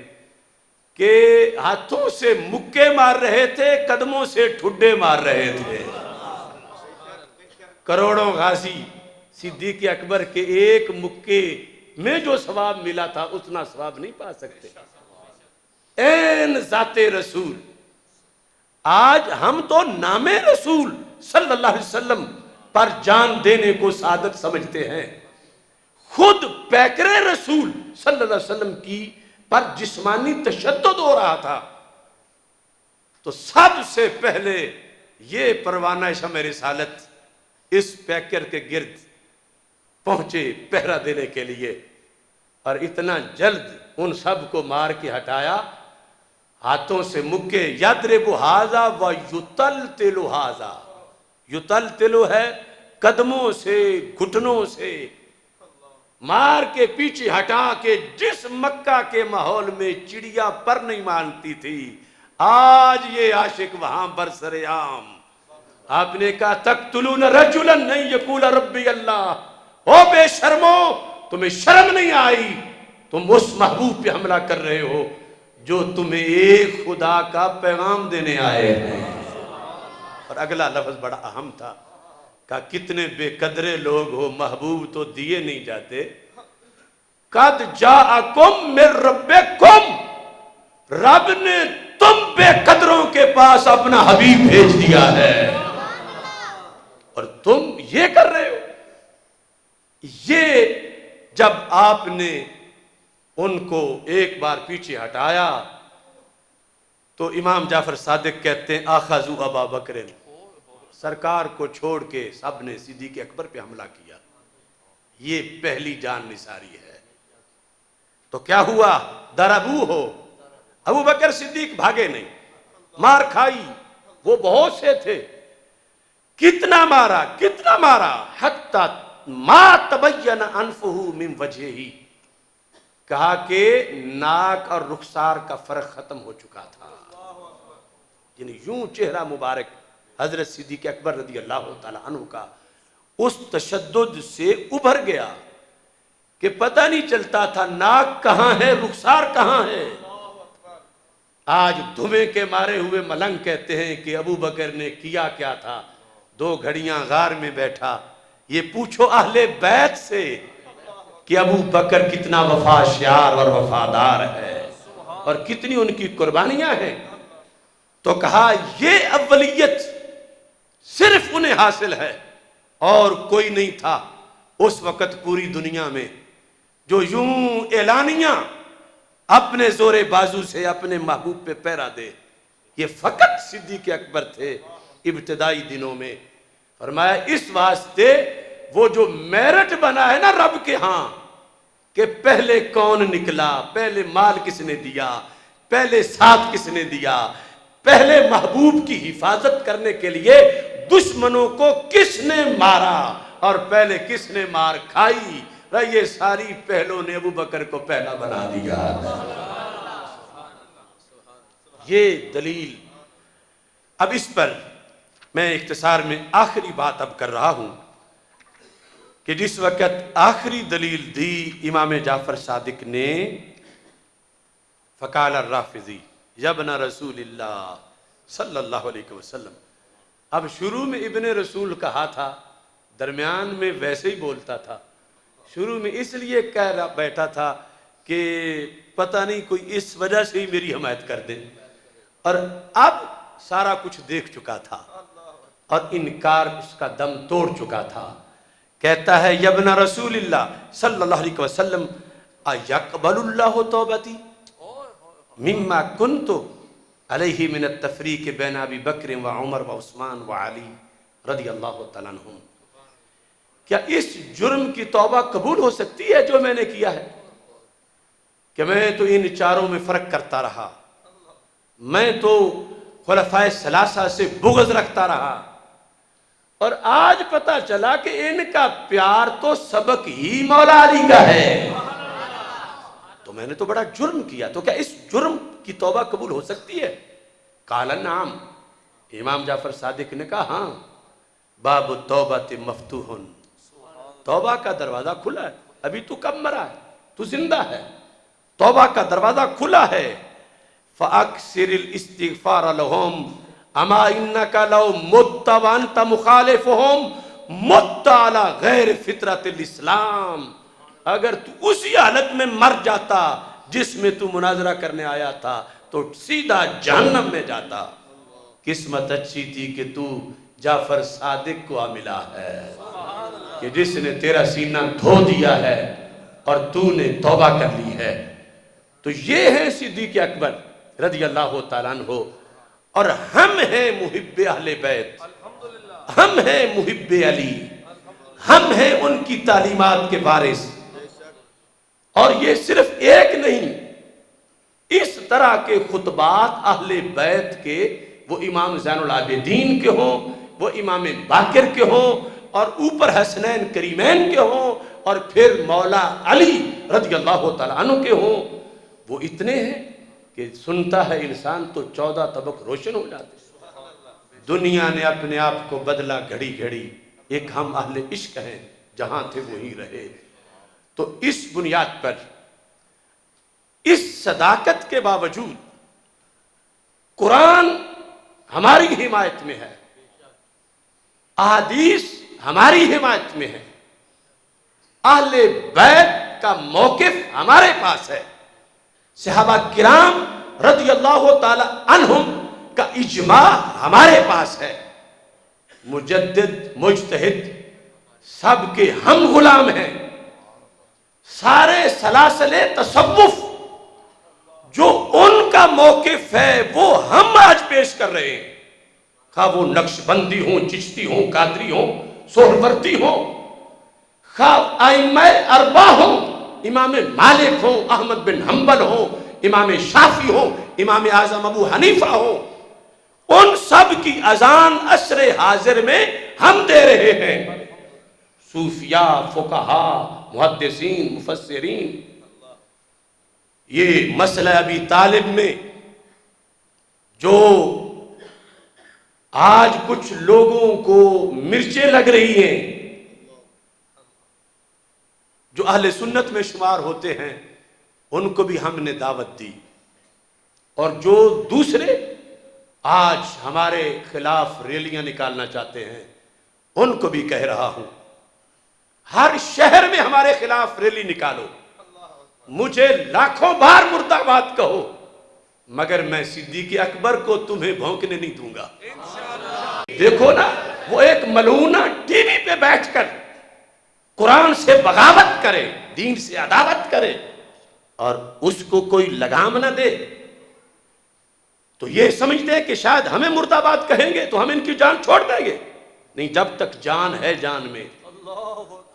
کہ ہاتھوں سے مکے مار رہے تھے، قدموں سے ٹھڈے مار رہے تھے۔ کروڑوں غازی صدیق اکبر کے ایک مکے میں جو ثواب ملا تھا اتنا ثواب نہیں پا سکتے۔ این ذات رسول، آج ہم تو نام رسول صلی اللہ علیہ وسلم پر جان دینے کو سعادت سمجھتے ہیں، خود پیکر رسول صلی اللہ علیہ وسلم کی پر جسمانی تشدد ہو رہا تھا تو سب سے پہلے یہ پروانہ شمع رسالت اس پیکر کے گرد پہنچے پہرا دینے کے لیے، اور اتنا جلد ان سب کو مار کے ہٹایا، ہاتھوں سے مکے یضرب ھذا ویطلطل ھذا، یطلطل ہے قدموں سے گھٹنوں سے مار کے پیچھے ہٹا کے، جس مکہ کے ماحول میں چڑیا پر نہیں مانتی تھی آج یہ عاشق وہاں برسر عام۔ آپ نے کہا تقتلون رجلا نہیں یقول ربی اللہ، او بے شرمو تمہیں شرم نہیں آئی، تم اس محبوب پہ حملہ کر رہے ہو جو تمہیں ایک خدا کا پیغام دینے آئے ہیں۔ اور اگلا لفظ بڑا اہم تھا، کہا کتنے بے قدرے لوگ ہو، محبوب تو دیے نہیں جاتے، قد جاءکم من ربکم، رب نے تم بے قدروں کے پاس اپنا حبیب بھیج دیا ہے اور تم یہ کر رہے ہو۔ یہ جب آپ نے ان کو ایک بار پیچھے ہٹایا تو امام جعفر صادق کہتے ہیں آخذوا ابا بکر، سرکار کو چھوڑ کے سب نے صدیق اکبر پہ حملہ کیا۔ یہ پہلی جان نثاری ہے۔ تو کیا ہوا؟ ضربوہ ہو، ابو بکر صدیق بھاگے نہیں، مار کھائی، وہ بہت سے تھے، کتنا مارا کتنا مارا، حتی ما تبین انفہ من وجہہ، کہا کہ ناک اور رخسار کا فرق ختم ہو چکا تھا، یعنی یوں چہرہ مبارک حضرت صدیق اکبر رضی اللہ تعالیٰ عنہ کا اس تشدد سے ابھر گیا کہ پتہ نہیں چلتا تھا ناک کہاں ہے رخسار کہاں ہے۔ آج دھویں کے مارے ہوئے ملنگ کہتے ہیں کہ ابو بکر نے کیا کیا تھا، 2 گھڑیاں غار میں بیٹھا۔ یہ پوچھو اہل بیت سے کہ ابو بکر کتنا وفاشیار اور وفادار ہے اور کتنی ان کی قربانیاں ہیں۔ تو کہا یہ اولیت صرف انہیں حاصل ہے اور کوئی نہیں تھا اس وقت پوری دنیا میں جو یوں اعلانیہ اپنے زور بازو سے اپنے محبوب پہ پیرا دے۔ یہ فقط صدیق اکبر تھے ابتدائی دنوں میں۔ فرمایا اس واسطے وہ جو میرٹ بنا ہے نا رب کے ہاں کہ پہلے کون نکلا، پہلے مال کس نے دیا، پہلے ساتھ کس نے دیا، پہلے محبوب کی حفاظت کرنے کے لیے دشمنوں کو کس نے مارا اور پہلے کس نے مار کھائی، یہ ساری پہلوں نے ابو بکر کو پہلا بنا دیا۔ یہ دلیل۔ اب اس پر میں اختصار میں آخری بات اب کر رہا ہوں کہ جس وقت آخری دلیل دی امام جعفر صادق نے، فقال الرافضی یا ابن رسول اللہ صلی اللہ علیہ وسلم، اب شروع میں ابن رسول کہا تھا، درمیان میں ویسے ہی بولتا تھا، شروع میں اس لیے کہہ رہا بیٹھا تھا کہ پتہ نہیں کوئی اس وجہ سے ہی میری حمایت کر دے، اور اب سارا کچھ دیکھ چکا تھا اور انکار اس کا دم توڑ چکا تھا۔ کہتا ہے یا ابن رسول اللہ صلی اللہ علیہ وسلم اَيَقْبَلُ اللَّهُ توبتی مما کنت علیہ من التفریق بین ابی بکر و عمر و عثمان و علی رضی اللہ تعالیٰ عنہم، کیا اس جرم کی توبہ قبول ہو سکتی ہے جو میں نے کیا ہے کہ میں تو ان چاروں میں فرق کرتا رہا، میں تو خلفائے ثلاثہ سے بغض رکھتا رہا، اور آج پتا چلا کہ ان کا پیار تو سبق ہی مولا علی کا ہے، تو میں نے تو بڑا جرم کیا، تو کیا اس جرم کی توبہ قبول ہو سکتی ہے؟ قال نعم، امام جعفر صادق نے کہا ہاں، باب التوبہ مفتوح، توبہ کا دروازہ کھلا ہے، ابھی تو کب مرا ہے، تو زندہ ہے، توبہ کا دروازہ کھلا ہے۔ فَأَكْسِرِ الْإِسْتِغْفَارَ لَهُمْ اَمَا إِنَّكَ لَوْ مُتَّ وَأَنْتَ مُخَالِفُهُمْ مُتَّ عَلَى غَيْرِ فِطْرَةِ الْإِسْلَامِ، اگر تو اسی حالت میں مر جاتا جس میں تو مناظرہ کرنے آیا تھا تو سیدھا جہنم میں جاتا۔ قسمت اچھی تھی کہ تو جعفر صادق کو ملا ہے کہ جس نے تیرا سینہ دھو دیا ہے اور تو نے توبہ کر لی ہے۔ تو یہ ہے صدیق اکبر رضی اللہ تعالیٰ عنہ، اور ہم ہیں محب اہل بیت، ہم ہیں محب علی، ہم ہیں ان کی تعلیمات کے وارث۔ اور یہ صرف ایک نہیں، اس طرح کے خطبات اہل بیت کے، وہ امام زین العابدین کے ہوں، وہ امام باقر کے ہوں، اور اوپر حسنین کریمین کے ہوں، اور پھر مولا علی رضی اللہ تعالیٰ عنہ کے ہوں، وہ اتنے ہیں کہ سنتا ہے انسان تو 14 طبق روشن ہو جاتے۔ دنیا نے اپنے آپ کو بدلا گھڑی گھڑی، ایک ہم اہل عشق ہیں، جہاں تھے وہیں رہے۔ تو اس بنیاد پر، اس صداقت کے باوجود قرآن ہماری حمایت میں ہے، احادیث ہماری حمایت میں ہے، اہل بیت کا موقف ہمارے پاس ہے، صحابہ کرام رضی اللہ تعالی عنہم کا اجماع ہمارے پاس ہے، مجدد مجتہد سب کے ہم غلام ہیں، سارے سلاسل تصوف جو ان کا موقف ہے وہ ہم آج پیش کر رہے ہیں، خواہ وہ نقش بندی ہوں، چشتی ہوں، قادری ہوں، سہروردی ہوں، خواہ ائمہ اربعہ ہوں، امام مالک ہوں، احمد بن حنبل ہوں، امام شافعی ہوں، امام اعظم ابو حنیفہ ہوں، ان سب کی اذان عصر حاضر میں ہم دے رہے ہیں۔ صوفیاء، فقہاء، محدثین، مفسرین، یہ مسئلہ ابی طالب میں جو آج کچھ لوگوں کو مرچیں لگ رہی ہیں، جو اہل سنت میں شمار ہوتے ہیں، ان کو بھی ہم نے دعوت دی، اور جو دوسرے آج ہمارے خلاف ریلیاں نکالنا چاہتے ہیں ان کو بھی کہہ رہا ہوں، ہر شہر میں ہمارے خلاف ریلی نکالو، مجھے لاکھوں بار مردہ بات کہو، مگر میں صدیق اکبر کو تمہیں بھونکنے نہیں دوں گا۔ دیکھو نا، وہ ایک ملعونہ ٹی وی پہ بیٹھ کر قرآن سے بغاوت کرے، دین سے عداوت کرے، اور اس کو کوئی لگام نہ دے، تو یہ سمجھتے ہیں کہ شاید ہمیں مردہ بات کہیں گے تو ہم ان کی جان چھوڑ دیں گے۔ نہیں، جب تک جان ہے جان میں،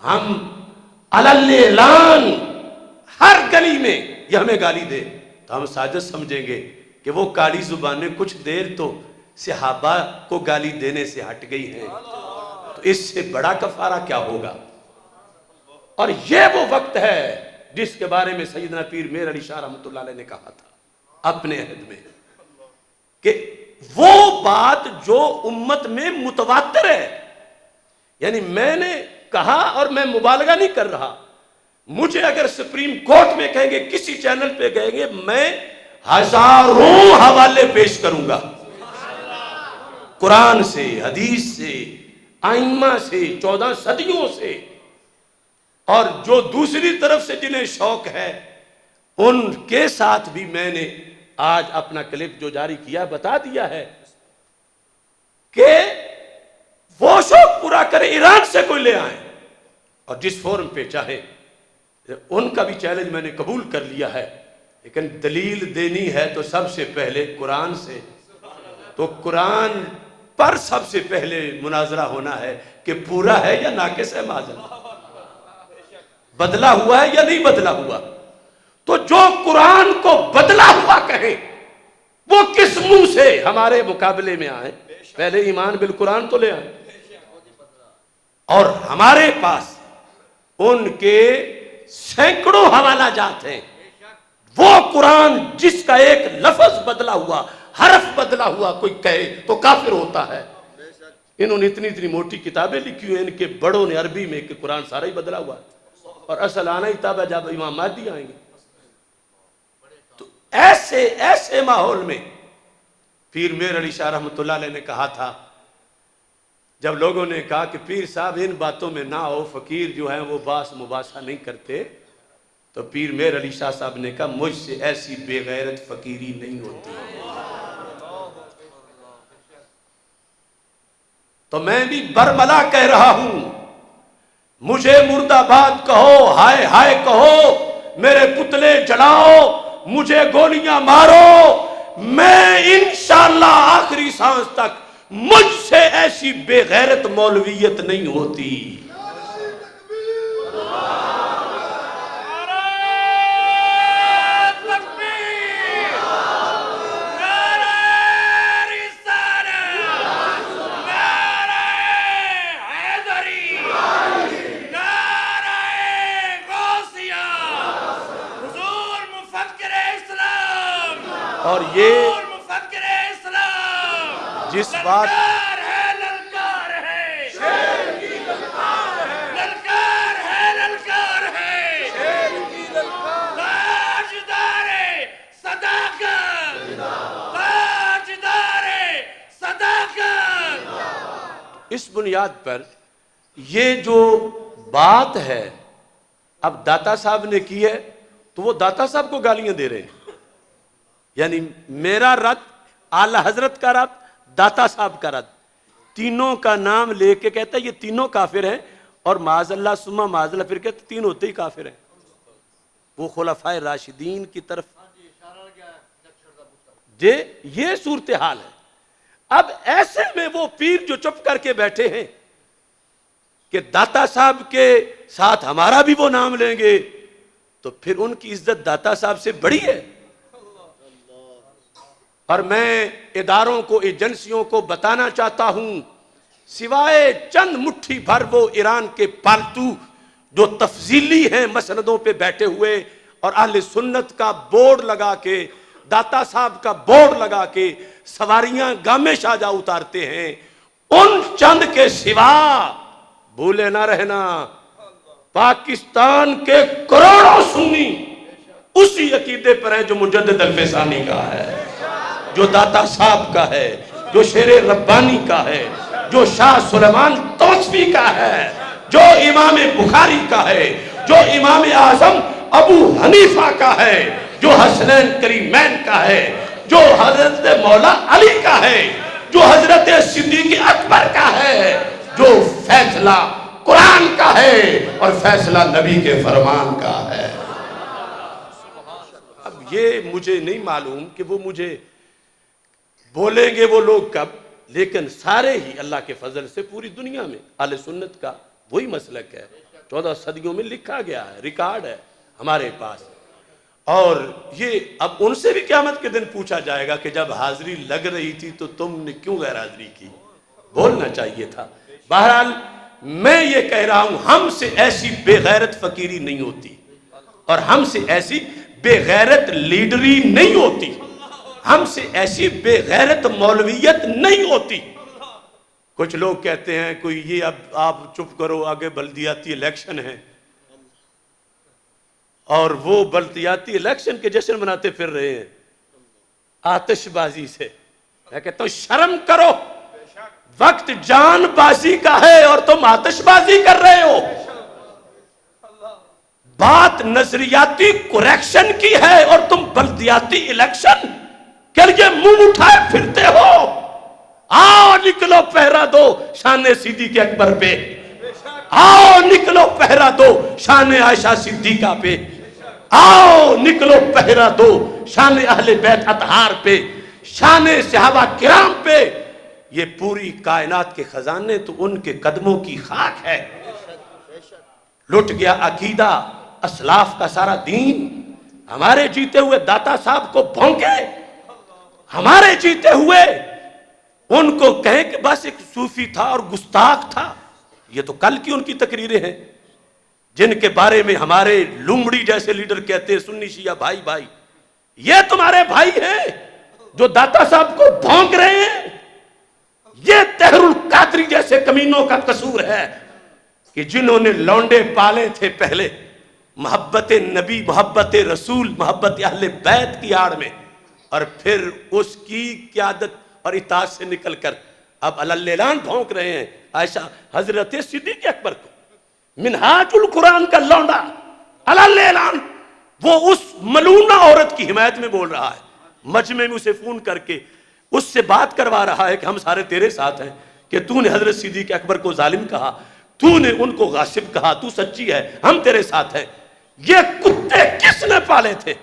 ہم علل-اعلان ہر گلی میں یہ ہمیں گالی دے تو ہم سازش سمجھیں گے کہ وہ کالی زبانیں کچھ دیر تو صحابہ کو گالی دینے سے ہٹ گئی ہیں، تو اس سے بڑا کفارہ کیا ہوگا؟ اور یہ وہ وقت ہے جس کے بارے میں سیدنا پیر میر علی شاہ رحمۃ اللہ علیہ نے کہا تھا اپنے عہد میں، کہ وہ بات جو امت میں متواتر ہے، یعنی میں نے کہا اور میں مبالغہ نہیں کر رہا، مجھے اگر سپریم کورٹ میں کہیں گے، کسی چینل پہ کہیں گے، میں ہزاروں حوالے پیش کروں گا، قرآن سے، حدیث سے، ائمہ سے، 14 صدیوں سے، اور جو دوسری طرف سے جنہیں شوق ہے ان کے ساتھ بھی میں نے آج اپنا کلپ جو جاری کیا بتا دیا ہے کہ وہ شوق پورا کرے، ایران سے کوئی لے آئیں اور جس فورم پہ چاہے، ان کا بھی چیلنج میں نے قبول کر لیا ہے، لیکن دلیل دینی ہے تو سب سے پہلے قرآن سے، تو قرآن پر سب سے پہلے مناظرہ ہونا ہے کہ پورا ہے یا ناقص ہے، معاذاللہ بدلا ہوا ہے یا نہیں بدلا ہوا۔ تو جو قرآن کو بدلا ہوا کہیں وہ کس منہ سے ہمارے مقابلے میں آئیں؟ پہلے ایمان بالقرآن تو لے آئیں، اور ہمارے پاس ان کے سینکڑوں حوالہ جات ہیں. وہ قرآن جس کا ایک لفظ بدلا ہوا، حرف بدلا ہوا کوئی کہے تو کافر ہوتا ہے. انہوں نے اتنی موٹی کتابیں لکھی ہوئی، ان کے بڑوں نے عربی میں کہ قرآن سارا ہی بدلا ہوا ہے، اور اصل آنا ہی تھا جب امام مہدی آئیں گے. تو ایسے ماحول میں پیر میر علی شاہ رحمۃ اللہ علیہ نے کہا تھا، جب لوگوں نے کہا کہ پیر صاحب ان باتوں میں نہ ہو، فقیر جو ہیں وہ باس مباحثہ نہیں کرتے، تو پیر میر علی شاہ صاحب نے کہا مجھ سے ایسی بے غیرت فقیری نہیں ہوتی. تو میں بھی برملا کہہ رہا ہوں، مجھے مرد آباد کہو، ہائے ہائے کہو، میرے پتلے جلاؤ، مجھے گولیاں مارو، میں انشاءاللہ آخری سانس تک مجھ سے ایسی بے غیرت مولویت نہیں ہوتی. اور یہ جس بات اس بنیاد پر یہ جو بات ہے اب داتا صاحب نے کی ہے تو وہ داتا صاحب کو گالیاں دے رہے ہیں. یعنی میرا رد، اعلی حضرت کا رد، داتا صاحب کا رد، تینوں کا نام لے کے کہتا ہے یہ تینوں کافر ہیں، اور معاذ اللہ ثم معاذ اللہ پھر کہتے تین ہوتے ہی کافر ہیں. وہ خلفائے راشدین کی طرف یہ صورتحال ہے. اب ایسے میں وہ پیر جو چپ کر کے بیٹھے ہیں کہ داتا صاحب کے ساتھ ہمارا بھی وہ نام لیں گے، تو پھر ان کی عزت داتا صاحب سے بڑی ہے. اور میں اداروں کو، ایجنسیوں کو بتانا چاہتا ہوں، سوائے چند مٹھی بھر وہ ایران کے پالتو جو تفضیلی ہیں مسندوں پہ بیٹھے ہوئے اور اہل سنت کا بورڈ لگا کے، داتا صاحب کا بورڈ لگا کے سواریاں گامے شاہجہاں اتارتے ہیں، ان چند کے سوا بھولے نہ رہنا پاکستان کے کروڑوں سنی اسی عقیدے پر ہیں جو مجدد الفسانی کا ہے، جو داتا صاحب کا ہے، جو شیر ربانی کا ہے، جو شاہ سلیمان توسوی کا ہے، جو امام بخاری کا ہے، جو امام اعظم ابو حنیفہ کا ہے، جو حسنین کریمین کا ہے، جو حضرت مولا علی کا ہے، جو حضرت صدیق اکبر کا ہے، جو فیصلہ قرآن کا ہے اور فیصلہ نبی کے فرمان کا ہے. اب یہ مجھے نہیں معلوم کہ وہ مجھے بولیں گے وہ لوگ کب، لیکن سارے ہی اللہ کے فضل سے پوری دنیا میں اہل سنت کا وہی مسلک ہے. 14 صدیوں میں لکھا گیا ہے، ریکارڈ ہے ہمارے پاس. اور یہ اب ان سے بھی قیامت کے دن پوچھا جائے گا کہ جب حاضری لگ رہی تھی تو تم نے کیوں غیر حاضری کی، بولنا چاہیے تھا. بہرحال میں یہ کہہ رہا ہوں، ہم سے ایسی بے غیرت فقیری نہیں ہوتی، اور ہم سے ایسی بے غیرت لیڈری نہیں ہوتی، ہم سے ایسی بے غیرت مولویت نہیں ہوتی. کچھ لوگ کہتے ہیں کوئی یہ اب آپ چپ کرو، آگے بلدیاتی الیکشن ہے، اور وہ بلدیاتی الیکشن کے جشن مناتے پھر رہے ہیں آتش بازی سے. میں کہتا ہوں شرم کرو، وقت جان بازی کا ہے اور تم آتش بازی کر رہے ہو. بات نظریاتی کریکشن کی ہے اور تم بلدیاتی الیکشن کے لیے منہ اٹھائے پھرتے ہو. آؤ نکلو پہرا دو شان صدیق اکبر پہ، آؤ نکلو پہرا دو شان عائشہ صدیقہ پہ، آؤ نکلو پہرا دو شان اہل بیت اطہار پہ، شان صحابہ کرام پہ. یہ پوری کائنات کے خزانے تو ان کے قدموں کی خاک ہے. لٹ گیا عقیدہ اسلاف کا سارا دین. ہمارے جیتے ہوئے داتا صاحب کو بھونکے، ہمارے جیتے ہوئے ان کو کہیں کہ بس ایک صوفی تھا اور گستاخ تھا. یہ تو کل کی ان کی تقریریں ہیں جن کے بارے میں ہمارے لومڑی جیسے لیڈر کہتے ہیں سنی شیعہ بھائی بھائی. یہ تمہارے بھائی ہیں جو داتا صاحب کو بھونک رہے ہیں. یہ طاہر القادری جیسے کمینوں کا قصور ہے کہ جنہوں نے لونڈے پالے تھے پہلے محبت نبی، محبت رسول، محبت اہل بیت کی آڑ میں، اور پھر اس کی قیادت اور اطاعت سے نکل کر اب اعلان بھونک رہے ہیں عائشہ حضرت صدیق اکبر کو. منہاج القرآن کا لونڈا اعلان وہ اس ملونہ عورت کی حمایت میں بول رہا ہے، مجمع میں اسے فون کر کے اس سے بات کروا رہا ہے کہ ہم سارے تیرے ساتھ ہیں، کہ تو نے حضرت صدیق اکبر کو ظالم کہا، تو نے ان کو غاصب کہا، تو سچی ہے، ہم تیرے ساتھ ہیں. یہ کتے کس نے پالے تھے؟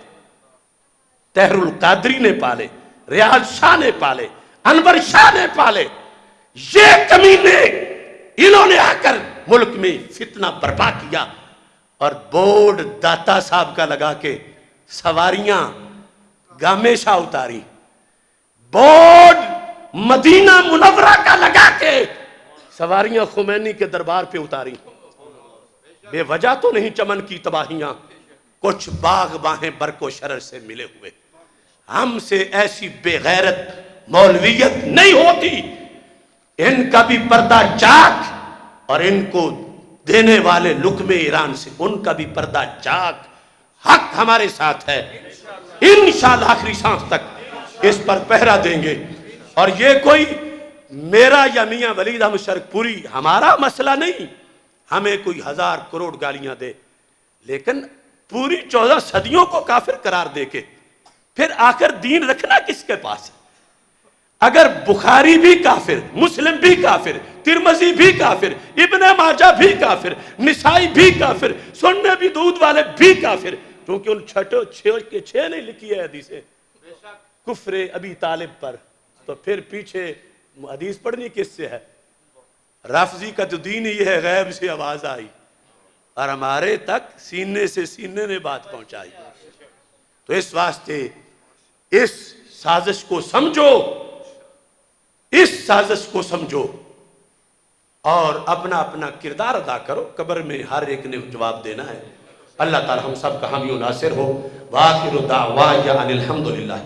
طاہر القادری نے پالے، ریاض شاہ نے پالے، انور شاہ نے پالے. یہ کمینے انہوں نے آ کر ملک میں فتنہ برپا کیا اور بورڈ داتا صاحب کا لگا کے سواریاں گامیشہ اتاری، بورڈ مدینہ منورہ کا لگا کے سواریاں خمینی کے دربار پہ اتاری. بے وجہ تو نہیں چمن کی تباہیاں، کچھ باغ باہیں برق و شرر سے ملے ہوئے. ہم سے ایسی بے غیرت مولویت نہیں ہوتی. ان کا بھی پردہ چاک اور ان کو دینے والے لقمے ایران سے ان کا بھی پردہ چاک. حق ہمارے ساتھ ہے، انشاءاللہ آخری سانس تک اس پر پہرا دیں گے. اور یہ کوئی میرا یا میاں ولید احمد شرک پوری ہمارا مسئلہ نہیں، ہمیں کوئی 1000 کروڑ گالیاں دے، لیکن پوری 14 صدیوں کو کافر قرار دے کے پھر آ کر دین رکھنا کس کے پاس ہے؟ اگر بخاری بھی کافر، مسلم بھی کافر، ترمذی بھی کافر، ابن ماجہ بھی کافر، نسائی بھی کافر، سنن بھی دودھ والے بھی کافر، کیونکہ ان 6 نہیں لکھی ہے حدیثیں کفر ابی طالب پر، تو پھر پیچھے حدیث پڑھنی کس سے ہے؟ رافضی کا تو دین ہی ہے غیب سے آواز آئی اور ہمارے تک سینے سے سینے نے بات پہنچائی. تو اس واسطے اس سازش کو سمجھو، اس سازش کو سمجھو اور اپنا اپنا کردار ادا کرو. قبر میں ہر ایک نے جواب دینا ہے. اللہ تعالی ہم سب کا حامی و ناصر ہو. وآخر دعوانا ان الحمدللہ.